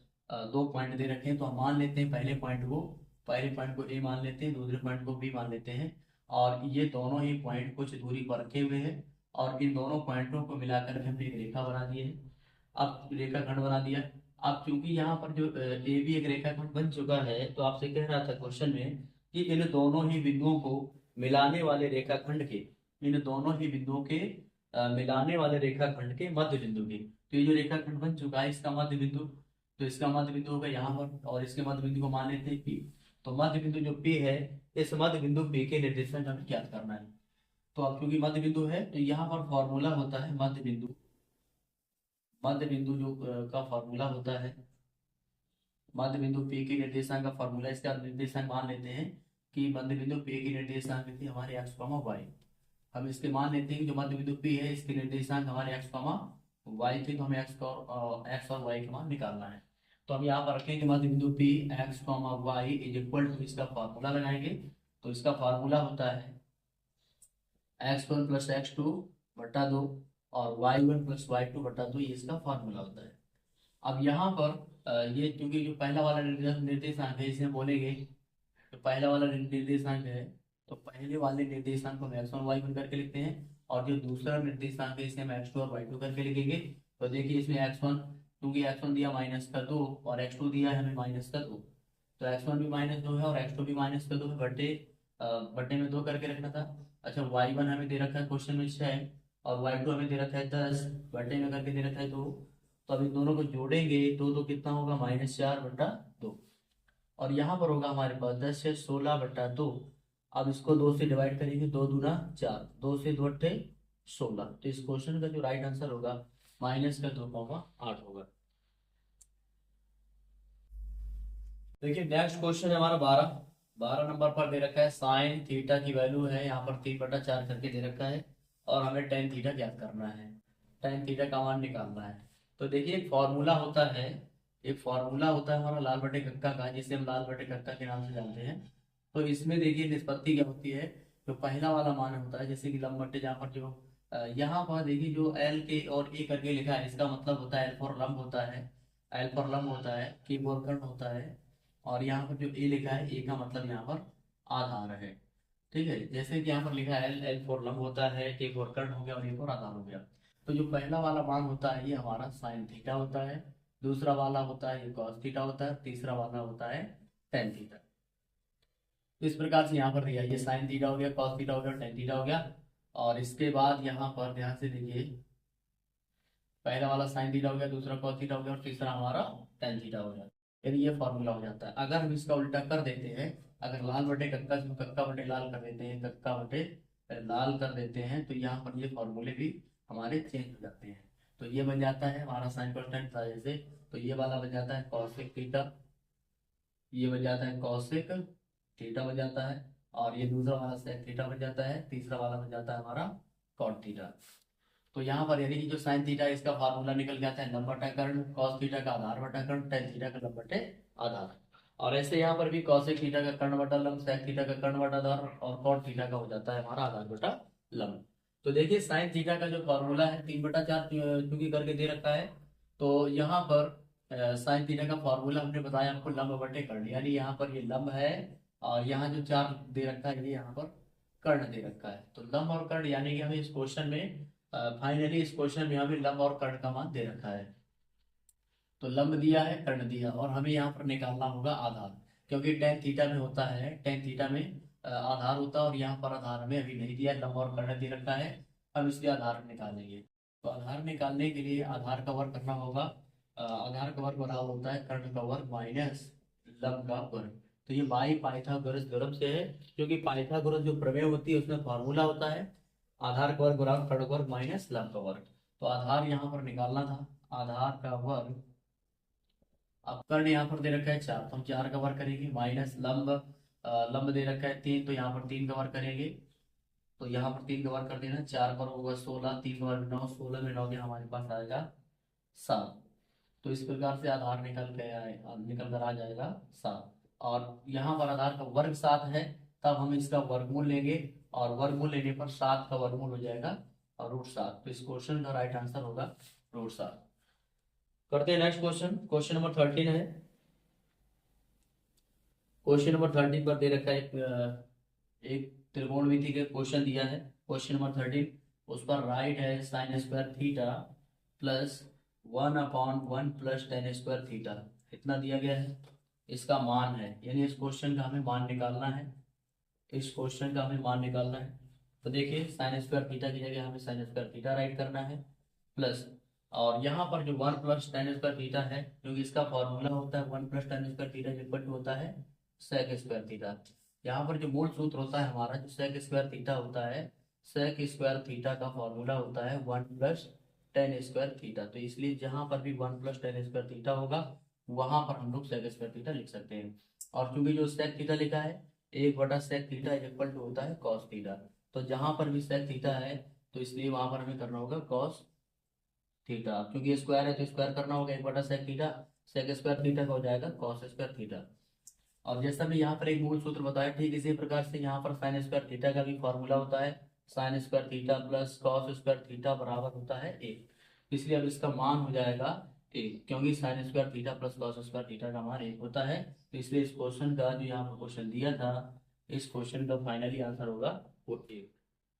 दो पॉइंट दे रखे हैं, तो हम मान लेते हैं पहले पॉइंट को ए मान लेते हैं, दूसरे पॉइंट को बी मान लेते हैं, और ये दोनों ही पॉइंट कुछ दूरी पर रखे हुए हैं, और इन दोनों पॉइंटों को मिलाकर के हमने एक रेखा बना दी है। अब रेखाखंड बना दिया। अब क्योंकि यहाँ पर जो ए भी एक रेखाखंड बन चुका है, तो आपसे कह रहा था क्वेश्चन में कि इन दोनों ही बिंदुओं को मिलाने वाले रेखाखंड के, इन दोनों ही बिंदुओं के मिलाने वाले रेखाखंड के मध्य बिंदु की, तो ये जो रेखाखंड बन चुका है इसका मध्य बिंदु, तो इसका मध्य बिंदु होगा यहाँ पर, और इसके मध्य बिंदु को मान लेते हैं पी। तो मध्य बिंदु जो पी है, इस मध्य बिंदु पी के निर्देशांक हमें ज्ञात करना है। तो अब क्योंकि मध्य बिंदु है, तो यहाँ पर फॉर्मूला होता है मध्य बिंदु, मध्य बिंदु जो का फॉर्मूला होता है, मध्य बिंदु पी के निर्देशांक का फॉर्मूला, इसका निर्देशांक मान लेते हैं कि मध्य बिंदु पी की निर्देशांक थी हमारे एक्स कॉमा वाई। हम इसके मान लेते हैं कि जो मध्य बिंदु पी है, इसके निर्देशांक हमारे एक्स कॉमा वाई थे, तो हमें एक्स और वाई का मान निकालना है। तो हम यहाँ पर रखेंगे मध्य बिंदु P x comma y is equal to, इसका फॉर्मूला लगाएंगे। तो इसका फॉर्मूला होता है x1 प्लस x2 बटा 2 और y1 प्लस y2 बटा 2, ये इसका फॉर्मूला होता है। अब यहाँ पर ये क्योंकि जो पहला वाला निर्देशांक है, इसे हम बोलेंगे तो पहला वाला निर्देशांक है, तो पहले वाले निर्देशांक को हम x1 y1 करके लिखते हैं, और जो दूसरा निर्देशांक है इसे हम x2 और y2 करके लिखेंगे। तो देखिए इसमें x1, क्योंकि x1 दिया -2 और x2 दिया है हमें -2, तो x1 भी -2 है और x2 भी -2 है, बटे में 2 करके रखना था। अच्छा, y1 हमें दे रखा है क्वेश्चन में 6, और y2 हमें दे रखा है 10, बटे में करके दे रखा है 2। तो अब इन दोनों को जोड़ेंगे तो कितना होगा, -4/2, और यहाँ पर होगा हमारे पास 10 से 16/2। अब इसको 2 से डिवाइड करेंगे, 2 दूना 4, 2 से 2 अट्ठे 16। तो इस क्वेश्चन का जो राइट आंसर होगा -2,8 होगा। देखिए नेक्स्ट क्वेश्चन है हमारा 12 नंबर पर दे रखा है साइन थीटा की वैल्यू है यहाँ पर 3/4 करके दे रखा है, और हमें टेन थीटा ज्ञात करना है, टेन थीटा का मान निकालना है। तो देखिए एक फॉर्मूला होता है, एक फॉर्मूला होता है हमारा लाल बटे कक्का का, जिसे हम लाल बटे कक्का के नाम से जानते हैं। तो इसमें देखिए निष्पत्ति क्या होती है, जो पहला वाला मान होता है, जैसे कि लंब बटे, जहाँ पर जो यहाँ पर देखिए जो एल के और ए करके लिखा है, इसका मतलब होता है एल फॉर लंब होता है, एल फॉर लंब होता है, के फॉर कर्ण होता है, और यहाँ पर जो ए लिखा है, ए का मतलब यहाँ पर आधार है। ठीक है, जैसे कि यहाँ पर लिखा है एल, एल फॉर लंब होता है, के फॉर कर्ण हो गया, और ए फॉर आधार हो गया। तो जो पहला वाला मान होता है ये हमारा साइन थीटा होता है, दूसरा वाला होता है ये कॉस थीटा होता है, तीसरा वाला होता है टेन थीटा। तो इस प्रकार से यहाँ पर दिया, ये साइन थीटा हो गया, कॉस थीटा हो गया, टेन थीटा हो गया। और इसके बाद यहाँ पर ध्यान से देखिए, पहला वाला साइन थीटा हो गया, दूसरा कॉस थीटा हो गया, और तीसरा हमारा टेन थीटा हो गया। यानी ये फॉर्मूला हो जाता है। अगर हम इसका उल्टा कर देते हैं, अगर लाल बटे कक्का से कक्का बटे लाल कर देते हैं, कक्का बटे लाल कर देते हैं, तो यहाँ पर ये फॉर्मूले भी हमारे चेंज हो जाते हैं। तो ये बन जाता है हमारा साइन कांस्टेंट था जैसे, तो ये वाला बन जाता है कॉसेक थीटा, ये बन जाता है कॉसेक थीटा बन जाता है, और ये दूसरा वाला सेक थीटा बन जाता है, तीसरा वाला बन जाता है हमारा कॉट थीटा। तो यहाँ पर यानी कि जो साइन थीटा है इसका फार्मूला निकल जाता है लंब बटा कर्ण, कॉस थीटा का आधार बटा कर्ण, टेन थीटा का लंब बटे आधार। और ऐसे यहाँ पर भी कॉसेक थीटा का कर्ण बटा लंब, सेक थीटा का कर्ण बटा आधार, और कॉट थीटा का हो जाता है हमारा आधार बटा लंब। तो देखिए साइन थीटा का जो फॉर्मूला है 3/4 क्योंकि करके दे रखा है, तो यहाँ पर साइन थीटा का फॉर्मूला हमने बताया आपको लंब बटे कर्ण, यानी यहाँ पर ये लंब है, और यहाँ जो 4 दे रखा है ये यहाँ पर कर्ण दे रखा है। तो लंब और कर्ण, यानी कि हमें इस क्वेश्चन में फाइनली इस क्वेश्चन में हमें लंब और कर्ण का मान दे रखा है। तो लंब दिया है, कर्ण दिया, और हमें यहाँ पर निकालना होगा आधार, क्योंकि टेन थीटा में होता है, टेन थीटा में आधार होता है, और यहाँ पर आधार हमें अभी नहीं दिया, लंब और कर्ण दे रखा है। हम इसके आधार निकालेंगे। तो आधार निकालने के लिए आधार का वर्ग करना होगा। आधार का वर्ग बराबर होता है कर्ण का वर्ग माइनस लंब का वर्ग। तो ये बाई पाइथागोरस थ्योरम से है, क्योंकि पाइथागोरस जो प्रमेय होती है उसमें फॉर्मूला होता है आधार का वर्ग बराबर कर्ण का वर्ग माइनस लंब का वर्ग। तो आधार यहाँ पर निकालना था, आधार का वर्ग। अब कर्ण यहाँ पर दे रखा है 4, तो हम 4 का वर्ग करेंगे, माइनस लंब, लंब दे रखा है 3, तो यहाँ पर 3 का वर्ग करेंगे। तो यहाँ पर 3 का वर्ग कर देना, 4 पर होगा 16, 3 का वर्ग 9, 16 में 9 के हमारे पास आएगा 7। तो इस प्रकार से आधार निकल के आए, निकल कर आ जाएगा 7। और यहाँ पर आधार का वर्ग 7 है, तब हम इसका वर्गमूल लेंगे, और वर्गमूल लेने पर 7 का वर्गमूल हो जाएगा और √7। तो इस क्वेश्चन का राइट आंसर होगा √7। करते हैं नेक्स्ट क्वेश्चन। क्वेश्चन नंबर 13 है। क्वेश्चन नंबर 13 पर दे रखा है एक त्रिकोणमिति का क्वेश्चन दिया है। क्वेश्चन नंबर 13, उस पर राइट है sine square theta plus 1/1 plus tan square theta, इतना दिया गया है। इसका मान है, यानी इस क्वेश्चन का हमें मान निकालना है। इस क्वेश्चन का हमें मान निकालना है। तो देखिए साइन स्क्वायर थीटा की जगह हमें साइन स्क्वायर थीटा राइट करना है, प्लस, और यहाँ पर जो 1 प्लस टेन स्क्वायर थीटा है, क्योंकि इसका फॉर्मूला होता है 1 plus tan square theta equal to होता है सेक स्क्वायर थीटा। यहाँ पर जो मूल सूत्र होता है हमारा, जो सेक स्क्वायर थीटा होता है, सेक स्क्वायर थीटा का फॉर्मूला होता है 1 प्लस टेन स्क्वायर थीटा। तो इसलिए जहाँ पर भी 1 प्लस टेन स्क्वायर थीटा होगा वहां पर हम लोग सेक स्क्वायर थीटा लिख सकते हैं। और क्योंकि जो सेक थीटा लिखा है 1/सेक थीटा इक्वल टू होता है कॉस थीटा, तो जहां पर भी सेक थीटा है तो इसलिए वहां पर हमें करना होगा कॉस थीटा, क्योंकि स्क्वायर है तो स्क्वायर करना होगा 1/सेक थीटा, सेक स्क्वायर थीटा का हो जाएगा कॉस स्क्वायर थीटा। और जैसा भी यहाँ पर एक मूल सूत्र बताया, ठीक इसी प्रकार से यहाँ पर साइन स्क्वायर थीटा का भी फॉर्मूला होता है sine square theta plus cos square theta बराबर होता है 1। इसलिए अब इसका मान हो जाएगा 1, क्योंकि sine square theta plus cos square theta का मान 1 होता है। तो इसलिए इस क्वेश्चन का जो यहाँ पर क्वेश्चन दिया था, इस क्वेश्चन का फाइनली आंसर होगा वो 1।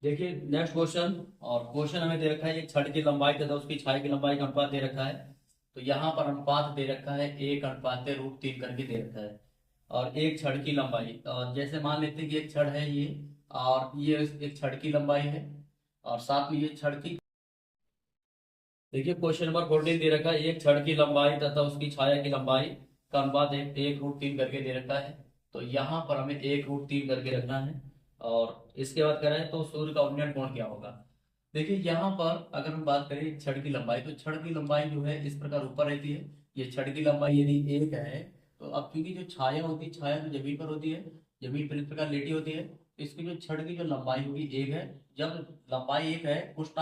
देखिए नेक्स्ट क्वेश्चन, और क्वेश्चन हमें दे रखा है एक छड़ की लंबाई तथा उसकी छाई की लंबाई का अनुपात दे रखा है। तो यहाँ पर अनुपात दे रखा है 1:√3 करके दे रखा है, और एक छड़ की लंबाई, और जैसे मान लेते हैं कि एक छड़ है ये, और ये एक छड़ की लंबाई है, और साथ में ये छड़ की, देखिए क्वेश्चन नंबर 14 दे रखा है एक छड़ की लंबाई तथा उसकी छाया की लंबाई का अनुपात 1:3 करके दे रखा है। तो यहाँ पर हमें 1√3 करके रखना है, और इसके बाद करें तो सूर्य का उन्नयन कोण क्या होगा। देखिए यहाँ पर अगर हम बात करें छड़ की लंबाई, तो छड़ की लंबाई जो है इस प्रकार ऊपर रहती है। ये छड़ की लंबाई यदि 1 है, तो अब क्योंकि जो छाया होती है, छाया तो जमीन पर होती है, जमीन पर इस प्रकार लेटी होती है, तो इसकी जो छड़ की जो लंबाई होगी 1 है। जब लंबाई 1 है उस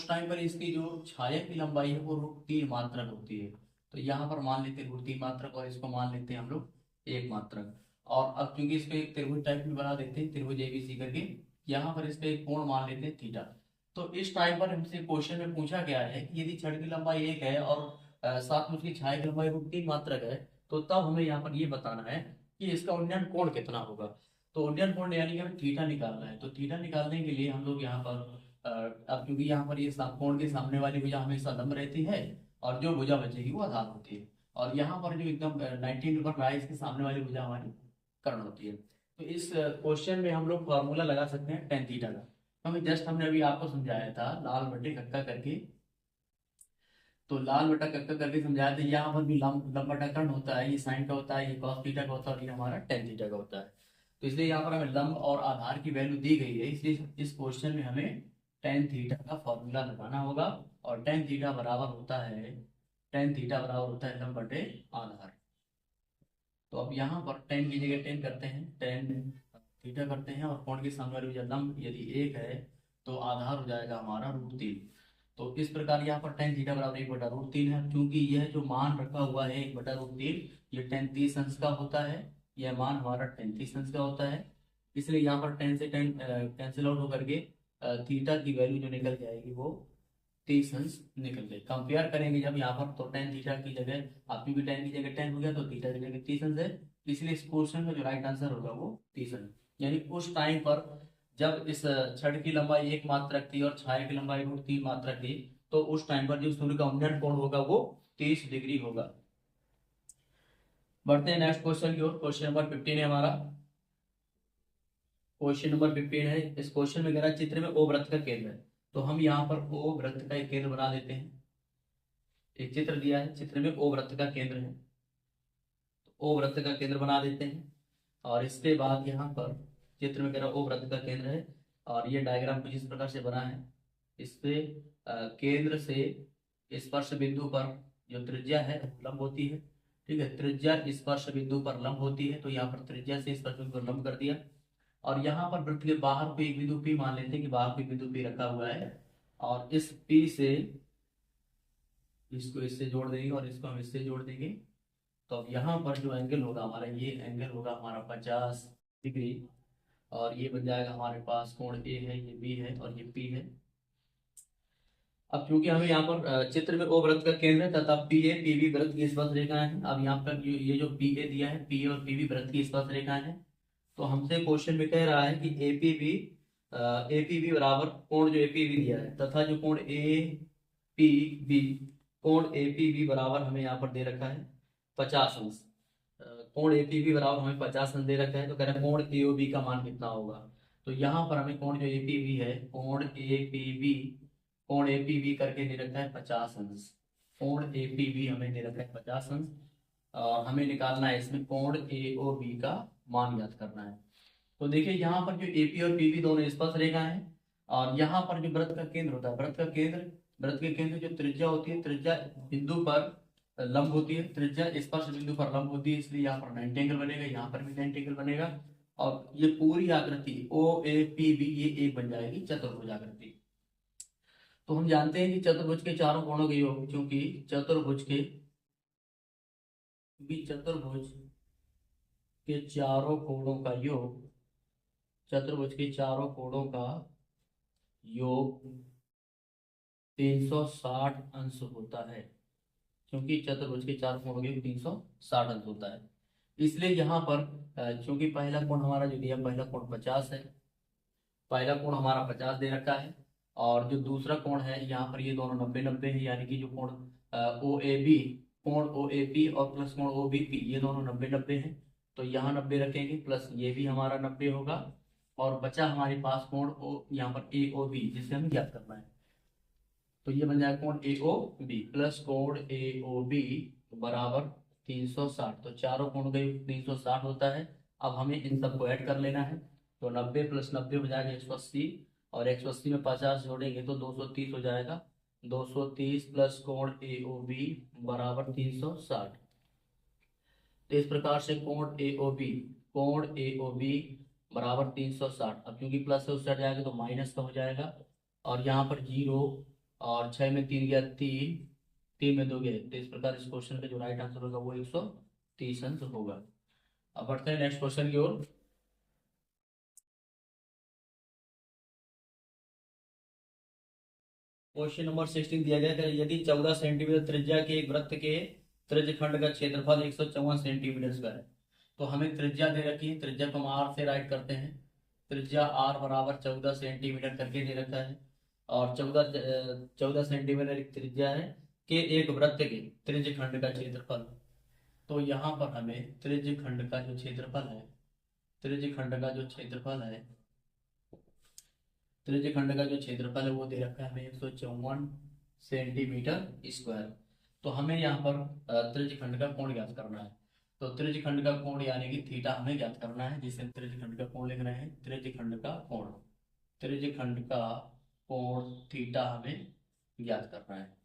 टाइम पर इसकी जो छाया की लंबाई है वो √3 मात्रक होती है। तो यहाँ पर मान लेते हैं √3 मात्रक, और इसको मान लेते हैं हम लोग 1 मात्रक। और अब क्योंकि इसको एक त्रिभुज टाइप में बना देते हैं, त्रिभुज ABC करके, यहाँ पर इसका एक कोण मान लेते हैं थीटा। तो इस टाइम पर हमसे क्वेश्चन में पूछा गया है कि यदि छड़ की लंबाई 1 है और साथ में उसकी छाया की लंबाई √3 मात्रक है, तो तब हमें यहाँ पर ये बताना है कि इसका उन्नयन कोण कितना होगा। तो उन्नयन कोण यानी कि हमें थीटा निकालना है। तो थीटा निकालने के लिए हम लोग यहाँ पर अब क्योंकि यहाँ पर ये कोण के सामने वाली भुजा हमेशा लंब रहती है, और जो भुजा बचेगी वो आधार होती है, और यहाँ पर जो एकदम 90 नंबर पर इसके सामने वाली भुजा हमारी कर्ण होती है। तो इस क्वेश्चन में हम लोग फॉर्मूला लगा सकते हैं टेन थीटा का। हमने अभी आपको समझाया था लाल बटे कक्का करके, तो लाल बटा कक्का करके समझाया था। यहाँ पर भी लंब बटा कर्ण होता है, ये साइन का होता है, ये कॉस थीटा का होता है, और ये हमारा टेन थीटा का होता है। तो इसलिए यहाँ पर हमें लंब और आधार की वैल्यू दी गई है, इसलिए इस क्वेश्चन में हमें टेन थीटा का फॉर्मूला लगाना होगा। और टेन थीटा बराबर होता है लंब बटे आधार। तो अब यहाँ पर टेन की जगह टेन करते हैं, टेन थीटा करते हैं, और कोण के सामने वाली भुजा लंब यदि 1 है तो आधार हो जाएगा हमारा √3। तो इस प्रकार यहाँ पर टेन थीटा बराबर 1/√3 है। क्योंकि यह जो मान रखा हुआ है 1/√3, ये 10 अंश का होता है, यह मान हमारा 10 अंश का होता है। इसलिए यहाँ पर 10 से 10 कैंसिल आउट होकर के थीटा की वैल्यू जो निकल जाएगी वो 30 अंश निकल गए। कंपेयर करेंगे जब यहाँ पर, तो टेन थीटा की जगह आप क्योंकि 10 की जगह 10 हो गया, तो थीटा की जगह 30 अंश है, इसलिए इस क्वेश्चन का जो राइट आंसर होगा वो 30 अंश। यानी उस टाइम पर जब इस छड़ की लंबाई 1 मात्रक थी और छाया की लंबाई √3 मात्रक थी, तो उस टाइम पर जो सूर्य का उन्नयन कोण होगा वो 30 डिग्री होगा। बढ़ते हैं नेक्स्ट क्वेश्चन की ओर। क्वेश्चन नंबर 15 है हमारा। क्वेश्चन नंबर 15 है। इस क्वेश्चन में कह रहा है चित्र में ओ वृत्त का केंद्र है, तो हम यहाँ पर ओ वृत्त का एक केंद्र बना देते हैं। एक चित्र दिया है, चित्र में ओ वृत्त का केंद्र है, तो ओ वृत्त का केंद्र बना देते हैं। और इसके बाद यहाँ पर चित्र में कह रहा है ओ वृत्त का केंद्र है, और ये डायग्राम कुछ इस प्रकार से बना है। इस पे केंद्र से स्पर्श बिंदु पर जो त्रिज्या है लंब होती है, ठीक है, त्रिज्या स्पर्श बिंदु पर लंब होती है, तो यहाँ पर त्रिज्या से स्पर्श बिंदु पर लंब कर दिया। और यहाँ पर वृत्त के बाहर पे एक बिंदु पी मान लेते हैं कि बाहर पे बिंदु पी रखा हुआ है, और इस पी से इसको इससे जोड़ देंगे और इसको हम इससे जोड़ देंगे। तो अब यहाँ पर जो एंगल होगा हमारा, ये एंगल होगा हमारा 50 डिग्री, और ये बन जाएगा हमारे पास कोण ए है, ये बी है और ये पी है। अब क्योंकि हमें यहाँ पर चित्र में ओ वृत्त का केंद्र है तथा पी ए पी बी वृत्त की स्पर्श रेखाएं हैं। अब यहाँ पर ये जो पी ए दिया है, पी ए और पी बी वृत्त की स्पर्श रेखाएं हैं, तो हमसे क्वेश्चन में कह रहा है कि एपीबी बराबर कोण जो एपीबी दिया है तथा जो कोण एपीबी, कोण एपीबी बराबर हमें यहाँ पर दे रखा है 50 अंश। कोण एपीबी बराबर हमें 50 अंश दे रखा है, तो कह रहा है कोण एओबी का मान कितना होगा। तो यहाँ पर हमें कोण जो एपीबी है, कोण एपीबी करके दे रखा है 50 अंश। कोण एपीबी हमें दे रखा है 50 अंश, और हमें निकालना है इसमें कोण एओबी का मान ज्ञात करना है। तो देखिए यहाँ पर जो एपी और पीबी दोनों स्पर्श रेखा है, और यहाँ पर जो वृत्त का केंद्र होता है, वृत्त के केंद्र जो त्रिज्या होती है, त्रिज्या बिंदु पर लंब होती है, त्रिज्या स्पर्श बिंदु पर लंब होती है, इसलिए यहाँ पर 90 एंगल बनेगा, यहाँ पर भी 90 एंगल बनेगा। और ये पूरी आकृति ओ ए पी बी ये एक बन जाएगी चतुर्भुज आकृति। तो हम जानते हैं कि चतुर्भुज के चारों कोणों के योग, क्योंकि चतुर्भुज के चारों कोणों का योग, चतुर्भुज के चारों कोणों का योग 360 अंश होता है, क्योंकि चतुर्भुज के चार कोणों के योग 360 अंश होता है। इसलिए यहाँ पर क्योंकि पहला कोण हमारा जो दिया, पहला कोण 50 है, पहला कोण हमारा 50 दे रखा है, और जो दूसरा कोण है यहाँ पर ये दोनों 90-90 है, यानी कि जो कोण ओ ए बी, कोण ओ ए पी और प्लस कोण ओ बी पी, ये दोनों 90-90 है, तो यहाँ 90 रखेंगे, प्लस ये भी हमारा 90 होगा, और बचा हमारे पास कोण ओ यहाँ पर ए ओ बी, जिसे हमें ज्ञात करना है। तो ये बन जाएगा कोण ए ओ बी प्लस कोण ए ओ बी बराबर 360। तो चारों कोण का योग 360 होता है। अब हमें इन सबको ऐड कर लेना है, तो 90 + 90 हो जाएगा 180, और 180 में 50 जोड़ेंगे तो 230 हो जाएगा। 230 प्लस कोण ए ओ बी बराबर 360। तो इस प्रकार से कोण ए ओ बी बराबर 360। अब क्योंकि प्लस से उससे हट जाएगा तो माइनस का हो जाएगा, और यहाँ पर 0, और 6 में 3 गया 3, 3 में 2 गए, तो इस प्रकार इस क्वेश्चन का जो राइट आंसर होगा वो 130 अंश होगा। अब बढ़ते हैं नेक्स्ट क्वेश्चन की ओर। क्वेश्चन नंबर 16 दिया गया है, यदि 14 सेंटीमीटर त्रिज्या के एक वृत्त के त्रिज्य खंड का क्षेत्रफल 154 सेंटीमीटर का है, तो हमें त्रिज्या दे रखी है, त्रिज्या को हम आर से राइट करते हैं। त्रिज्या आर बराबर 14 सेंटीमीटर करके दे रखा है, और 14 सेंटीमीटर एक त्रिज्या है कि एक वृत्त के त्रिज्य खंड का क्षेत्रफल। तो यहाँ पर हमें त्रिज्य खंड का जो क्षेत्रफल है, त्रिज्य खंड का जो क्षेत्रफल है, त्रिज्य खंड का जो क्षेत्रफल है वो दे रखा है हमें 154 सेंटीमीटर स्क्वायर। तो हमें यहाँ पर त्रिज्य खंड का कोण ज्ञात करना है। तो त्रिज्य खंड का कोण यानी कि थीटा हमें ज्ञात करना है, जिसे त्रिज्य खंड का कोण लिख रहे हैं। त्रिज्य खंड का कोण, त्रिज्य खंड का कोण थीटा हमें ज्ञात करना है।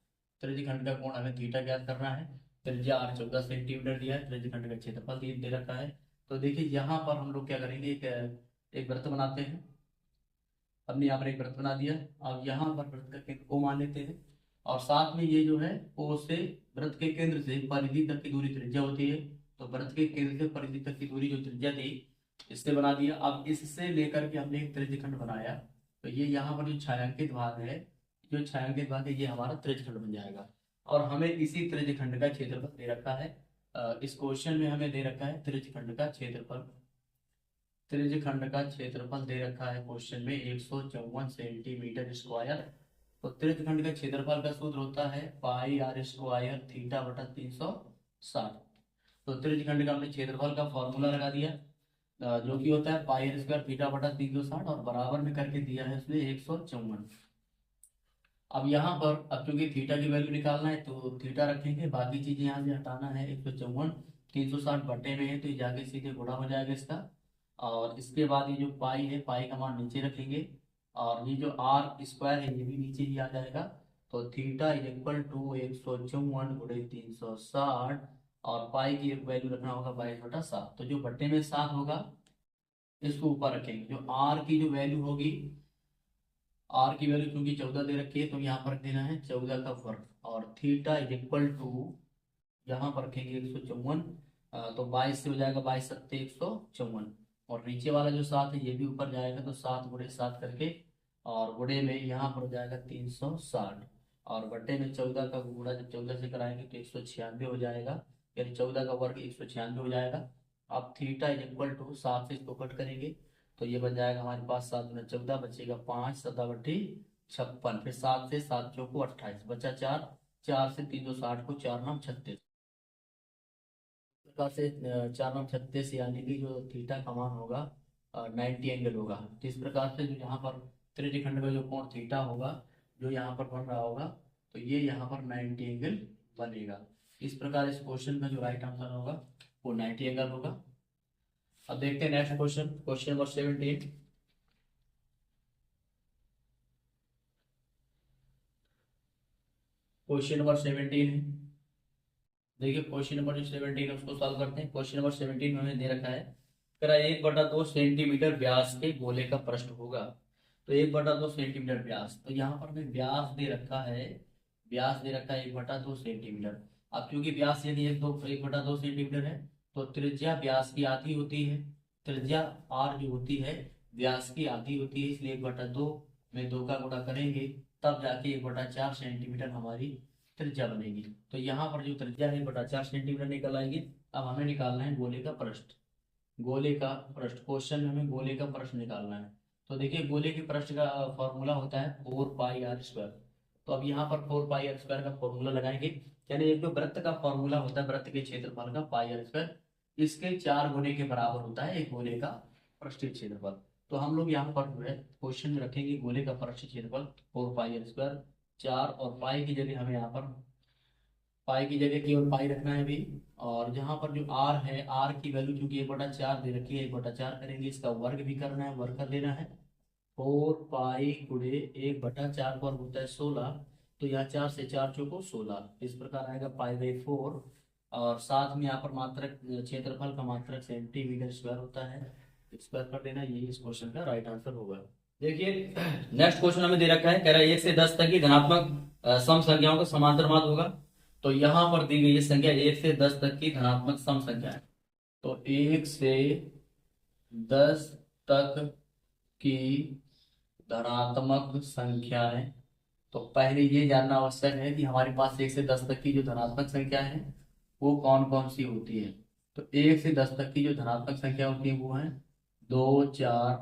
त्रिज्य खंड का कोण हमें थीटा ज्ञात करना है। त्रिज्या r 14 सेंटीमीटर दिया है, त्रिज्य खंड का क्षेत्रफल दे रखा है। तो देखिए यहाँ पर हम लोग क्या करेंगे, एक वृत्त बनाते हैं। हमने यहाँ पर एक वृत्त बना दिया, अब यहाँ पर वृत्त का केंद्र O मान लेते हैं, और साथ में ये जो है O से वृत्त के केंद्र से परिधि तक की दूरी त्रिज्या होती है। तो वृत्त के केंद्र से परिधि तक की दूरी जो त्रिज्या थी, इससे बना दिया। अब इससे लेकर के हमने एक त्रिज्य खंड बनाया, तो ये यहाँ पर जो छायांकित भाग है, जो छायांकित भाग है ये हमारा त्रिज्य खंड बन जाएगा। और हमें इसी त्रिज्य खंड का क्षेत्रफल दे रखा है। इस क्वेश्चन में हमें दे रखा है त्रिज्य खंड का क्षेत्रफल। त्रिज्य खंड का क्षेत्रफल दे रखा है क्वेश्चन में 154 सेंटीमीटर स्क्वायर। तो त्रिज्य खंड का क्षेत्रफल का सूत्र होता है पाई r स्क्वायर थीटा बटा 360। तो त्रिज्य खंड का हमने क्षेत्रफल का फॉर्मूला लगा दिया। जो कि होता है पाई आर स्क्वायर थीटा बटा 360 और बराबर में करके दिया है उसने 154। अब यहाँ पर अब चूंकि थीटा की वैल्यू निकालना है तो थीटा रखेंगे, बाकी चीजें यहाँ से हटाना है। 154 360 बटे में है तो ये जाके सीधे गुणा हो जाएगा इसका। और इसके बाद ये जो पाई है, पाई का मान नीचे रखेंगे और ये जो आर स्क्वायर है ये भी नीचे ही आ जाएगा। तो थीटा इक्वल टू 154 गुणे 360 और पाई की वैल्यू रखना होगा 22/7। तो जो बट्टे में 7 होगा इसको ऊपर रखेंगे। जो आर की जो वैल्यू होगी, आर की वैल्यू क्योंकि 14 दे रखी है तो यहाँ पर देना है 14 का वर्ग। और थीटा इक्वल टू यहाँ पर रखेंगे 154, तो 22 से हो जाएगा 22 सत्ते 154। और नीचे वाला जो 7 है ये भी ऊपर जाएगा तो 7 गुणे 7 करके और गुणे में यहाँ पर हो जाएगा 360 और बट्टे में 14 का गुणा जब 14 से कराएंगे तो 196 हो जाएगा, यानी 14 का वर्ग 196 हो जाएगा। अब थीटा इक्वल टू 7 से इसको कट करेंगे तो ये बन जाएगा हमारे पास 7 गुना 14 बचेगा 5 7 बट्टी 56, फिर 7 से 7 चौको 28 बचा 4, 4 से 360 को 4 नाम 36 प्रकार से 4 नाम 36 यानी कि जो थीटा का मान होगा 90 एंगल होगा। तो इस प्रकार से जो यहाँ पर त्रिज्यखंड में जो कोण थीटा होगा जो यहाँ पर बन रहा होगा तो ये यहाँ पर 90 एंगल बनेगा। इस प्रकार इस क्वेश्चन का जो राइट आंसर होगा वो 90 एंगल होगा। अब देखते हैं next question, question number 17। Question number 17 है, देखिए क्वेश्चन नंबर जो 17 है उसको सॉल्व करते हैं। क्वेश्चन नंबर 17 में हमें दे रखा है करा 1/2 सेंटीमीटर व्यास के गोले का पृष्ठ होगा। तो 1/2 सेंटीमीटर व्यास, तो यहाँ पर हमें व्यास दे रखा है, व्यास दे रखा है 1/2 सेंटीमीटर। अब क्योंकि व्यास यदि 1/2 सेंटीमीटर है तो त्रिज्या व्यास की आधी होती है, त्रिज्या आर जो होती है व्यास की आधी होती है, इसलिए 1/2 में 2 का गुणा करेंगे तब जाके 1/4 सेंटीमीटर हमारी त्रिज्या बनेगी। तो यहाँ पर जो त्रिज्या है 1/4 सेंटीमीटर निकल आएगी। अब हमें निकालना है गोले का पृष्ठ, गोले का पृष्ठ। क्वेश्चन में हमें गोले का पृष्ठ निकालना है। तो देखिए गोले के पृष्ठ का फॉर्मूला होता है 4πr²। तो अब यहाँ पर 4πr² का फॉर्मूला लगाएंगे, यानी एक जो वृत्त का फॉर्मूला होता है वृत्त के क्षेत्रफल का πr², इसके 4 गुने के बराबर होता है एक गोले का पृष्ठीय क्षेत्रफल। तो हम लोग यहाँ पर जो है क्वेश्चन में रखेंगे गोले का पृष्ठीय क्षेत्रफल 4πr²। 4 और पाई की जगह हमें यहाँ पर पाई की जगह केवल पाई रखना है अभी। और जहाँ पर जो आर है, आर की वैल्यू क्योंकि 1/4 दे रखी है 1/4 करेंगे, इसका वर्ग भी करना है, वर्ग कर लेना है। 4 पाई गुणे 1/4 वर्ग होता है 16, तो यहाँ 4 से 4 चौको 16, इस प्रकार आएगा π/4। और साथ में यहाँ पर मात्रक क्षेत्रफल का मात्रक सेंटीमीटर स्क्वायर होता है, स्क्वायर कर देना, यही इस क्वेश्चन का राइट आंसर होगा। देखिए नेक्स्ट क्वेश्चन हमें दे रखा है, कह रहा है 1 से 10 तक की धनात्मक सम संख्याओं का समांतर माध्य होगा। तो यहाँ पर दी गई संख्या 1 से 10 तक की धनात्मक सम संख्या है। तो 1 से 10 तक की धनात्मक संख्याएं, तो पहले ये जानना आवश्यक है कि हमारे पास 1 से 10 तक की जो धनात्मक संख्या है वो कौन कौन सी होती है। तो 1 से 10 तक की जो धनात्मक संख्या होती है वो है 2 4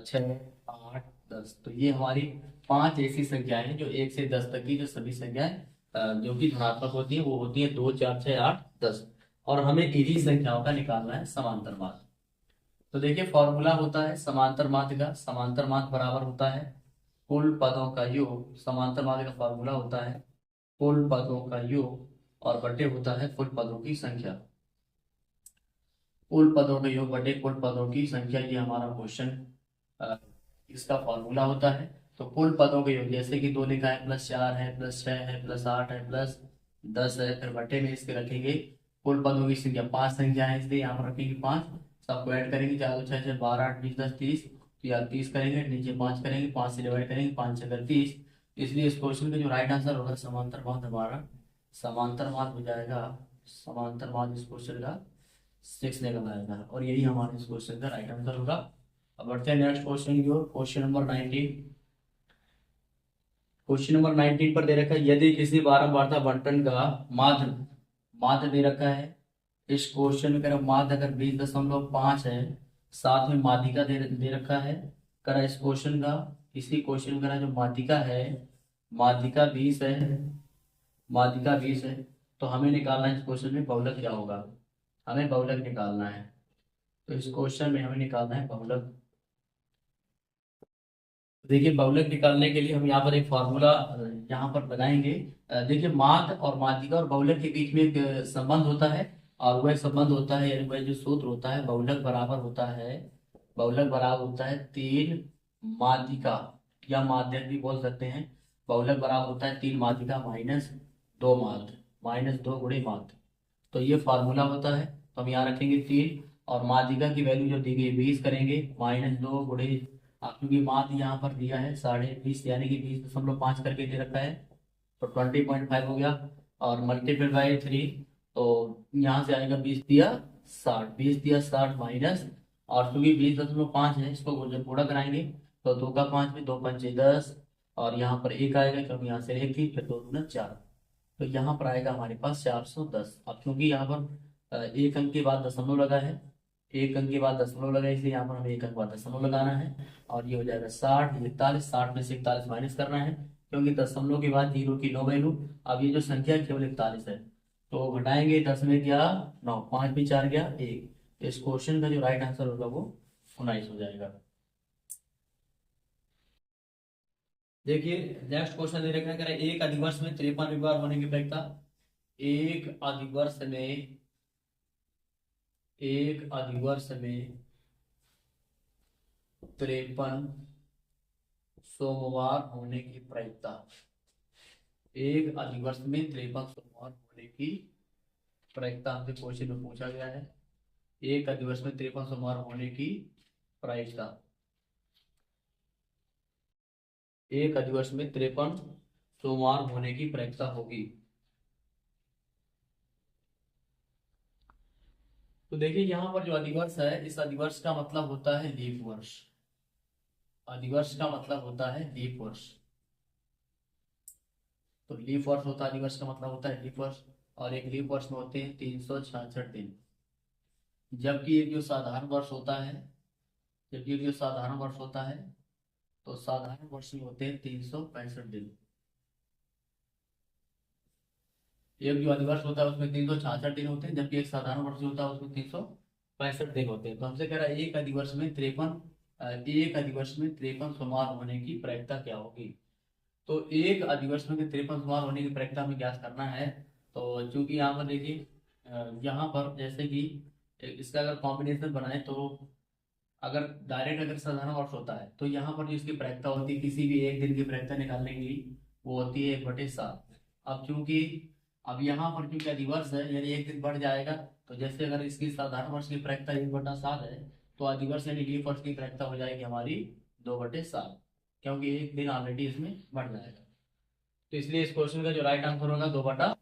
6 8 10। तो ये हमारी 5 ऐसी संख्याएं हैं जो 1 से 10 तक की जो सभी संख्याएं जो कि धनात्मक होती है वो होती है 2 4 6 8 10। और हमें इन्हीं संख्याओं का निकालना है समांतर माध्य। तो देखिए फॉर्मूला होता है समांतर माध्य का, समांतर माध्य बराबर होता है कुल पदों का योग। समांतर माध्य का फॉर्मूला होता है कुल पदों का योग और बटे होता है कुल पदों की संख्या। कुल पदों का योग बटे कुल पदों की संख्या, ये हमारा क्वेश्चन इसका फॉर्मूला होता है। तो कुल पदों का योग जैसे कि 2 लिखा है, +4 है, +6 है, +8 है, +10 है, फिर बटे में इसके रखेंगे कुल पदों की संख्या। 5 संख्या है इसलिए यहाँ पर रखेंगे 5, सबको ऐड करेंगे 4 6 6 12 8 20 10 30, तो यहाँ 30 करेंगे, नीचे 5 करेंगे, 5 से डिवाइड करेंगे, 5 से 30। इसलिए इस क्वेश्चन का जो राइट आंसर होगा समांतर माध्य, हमारा समांतर माध्य हो जाएगा, समांतर माध्य इस क्वेश्चन का 6 निकल आएगा और यही हमारे इस क्वेश्चन का राइट आंसर होगा। अब बढ़ते हैं नेक्स्ट क्वेश्चन की ओर, क्वेश्चन नंबर 19। क्वेश्चन नंबर 19 पर दे रखा है यदि किसी बारंबारता बंटन का माध्य माध्य दे रखा है। इस क्वेश्चन में कह रहा माध्य अगर 20.5 है, साथ में माध्यिका दे रखा है। करा इस क्वेश्चन का, इसी क्वेश्चन में करा जो माध्यिका है, माध्यिका 20 है, माध्यिका 20 है, तो हमें निकालना है इस क्वेश्चन में बहुलक क्या होगा, हमें बहुलक निकालना है। तो इस क्वेश्चन में हमें निकालना है बहुलक। देखिए बहुलक निकालने के लिए हम यहाँ पर एक फॉर्मूला यहाँ पर लगाएंगे। देखिए माध्य और माध्यिका और बहुलक के बीच में एक संबंध होता है, और वह संबंध होता है, यानी वह जो सूत्र होता है, बहुलक बराबर होता है 3 माध्यिका या माध्यक भी बोल सकते हैं। बहुलक बराबर होता है 3 माध्यिका माइनस 2 माध्य, -2 गुणे माध्य। तो ये फार्मूला होता है। तो हम यहाँ रखेंगे 3, और माध्यिका की वैल्यू जो दी गई 20 करेंगे, -2 गुणे, क्योंकि माध्य यहाँ पर दिया है 20.5 यानी कि 20.5 करके दे रखा है, तो 20.5 हो गया, और मल्टीप्लाई बाई 3, तो यहाँ से आएगा 20 दिया 60, 20 दिया 60 माइनस, और क्योंकि 20.5 है, इसको जब गुणा कराएंगे तो 2 का 5 में 2 पंचे 10, और यहाँ पर 1 आएगा क्योंकि यहाँ से 1 थी, फिर 2 दूना 4, तो यहाँ पर आएगा हमारे पास 410। अब क्योंकि यहाँ पर एक अंक के बाद दशमलव लगा है, एक अंक के बाद दशमलव लगा है, इसलिए यहाँ पर हमें एक अंक बाद दशमलव लगाना है, और ये हो जाएगा 60, 41, 60 में से 41 माइनस करना है, क्योंकि दशमलव के बाद जीरो की नो वैल्यू। अब ये जो संख्या केवल 41 है, तो घटाएंगे 10 में गया 9, 5 में 4 गया 1, इस क्वेश्चन का जो राइट आंसर होगा वो 19 हो जाएगा। देखिए नेक्स्ट क्वेश्चन दे रखा है, एक अधिवर्ष में 53 विभाग होने की प्रक्रिया। एक अधिवर्ष में 53 सोमवार होने की प्रक्रिया। एक अधिवर्ष में 53 सोमवार होने की प्रक्रिया हमसे क्वेश्चन में पूछा गया है। एक अधिवर्ष में 53 सोमवार होने की प्रक्रिया। एक अधिवर्ष में 53 सोमवार होने की प्रक्रिया होगी। तो देखिए यहाँ पर जो अधिवर्ष है, इस अधिवर्ष का मतलब होता है लीप वर्ष। अधिवर्ष का मतलब होता है लीप वर्ष। तो लीप वर्ष होता है, अधिवर्ष का मतलब होता है लीप वर्ष, और एक लीप वर्ष में होते हैं 366 दिन। जबकि एक जो साधारण वर्ष होता है, तो साधारण वर्ष में होते हैं 365 दिन। एक जो अधिवर्ष होता है उसमें 366 दिन होते हैं, जबकि एक साधारण वर्ष होता है उसमें 365 दिन होते हैं। तो हमसे कह रहा है एक अधिवर्ष में 53 सोमवार होने की प्रक्रिया क्या होगी। तो एक अधिवर्ष में 53 सोमवार होने की प्रक्रिया हमें ज्ञात करना है। तो चूंकि यहाँ पर देखिए, यहाँ पर जैसे कि इसका अगर कॉम्बिनेशन बनाए, तो अगर डायरेक्ट अगर साधारण वर्ष होता है, तो यहाँ पर जो इसकी प्रक्रिया होती है किसी भी एक दिन की प्रक्रिया निकालने की, वो होती है 1/7। अब चूंकि अब यहाँ पर क्योंकि अधिवर्ष है, यानी एक दिन बढ़ जाएगा, तो जैसे अगर इसकी साधारण वर्ष की प्रक्रिया 1/7 है, तो अधिवर्ष यानी लीप वर्ष की प्रक्रिया हो जाएगी हमारी 2/7, क्योंकि एक दिन ऑलरेडी इसमें बढ़ जाएगा। तो इसलिए इस क्वेश्चन का जो राइट आंसर होगा 2/7।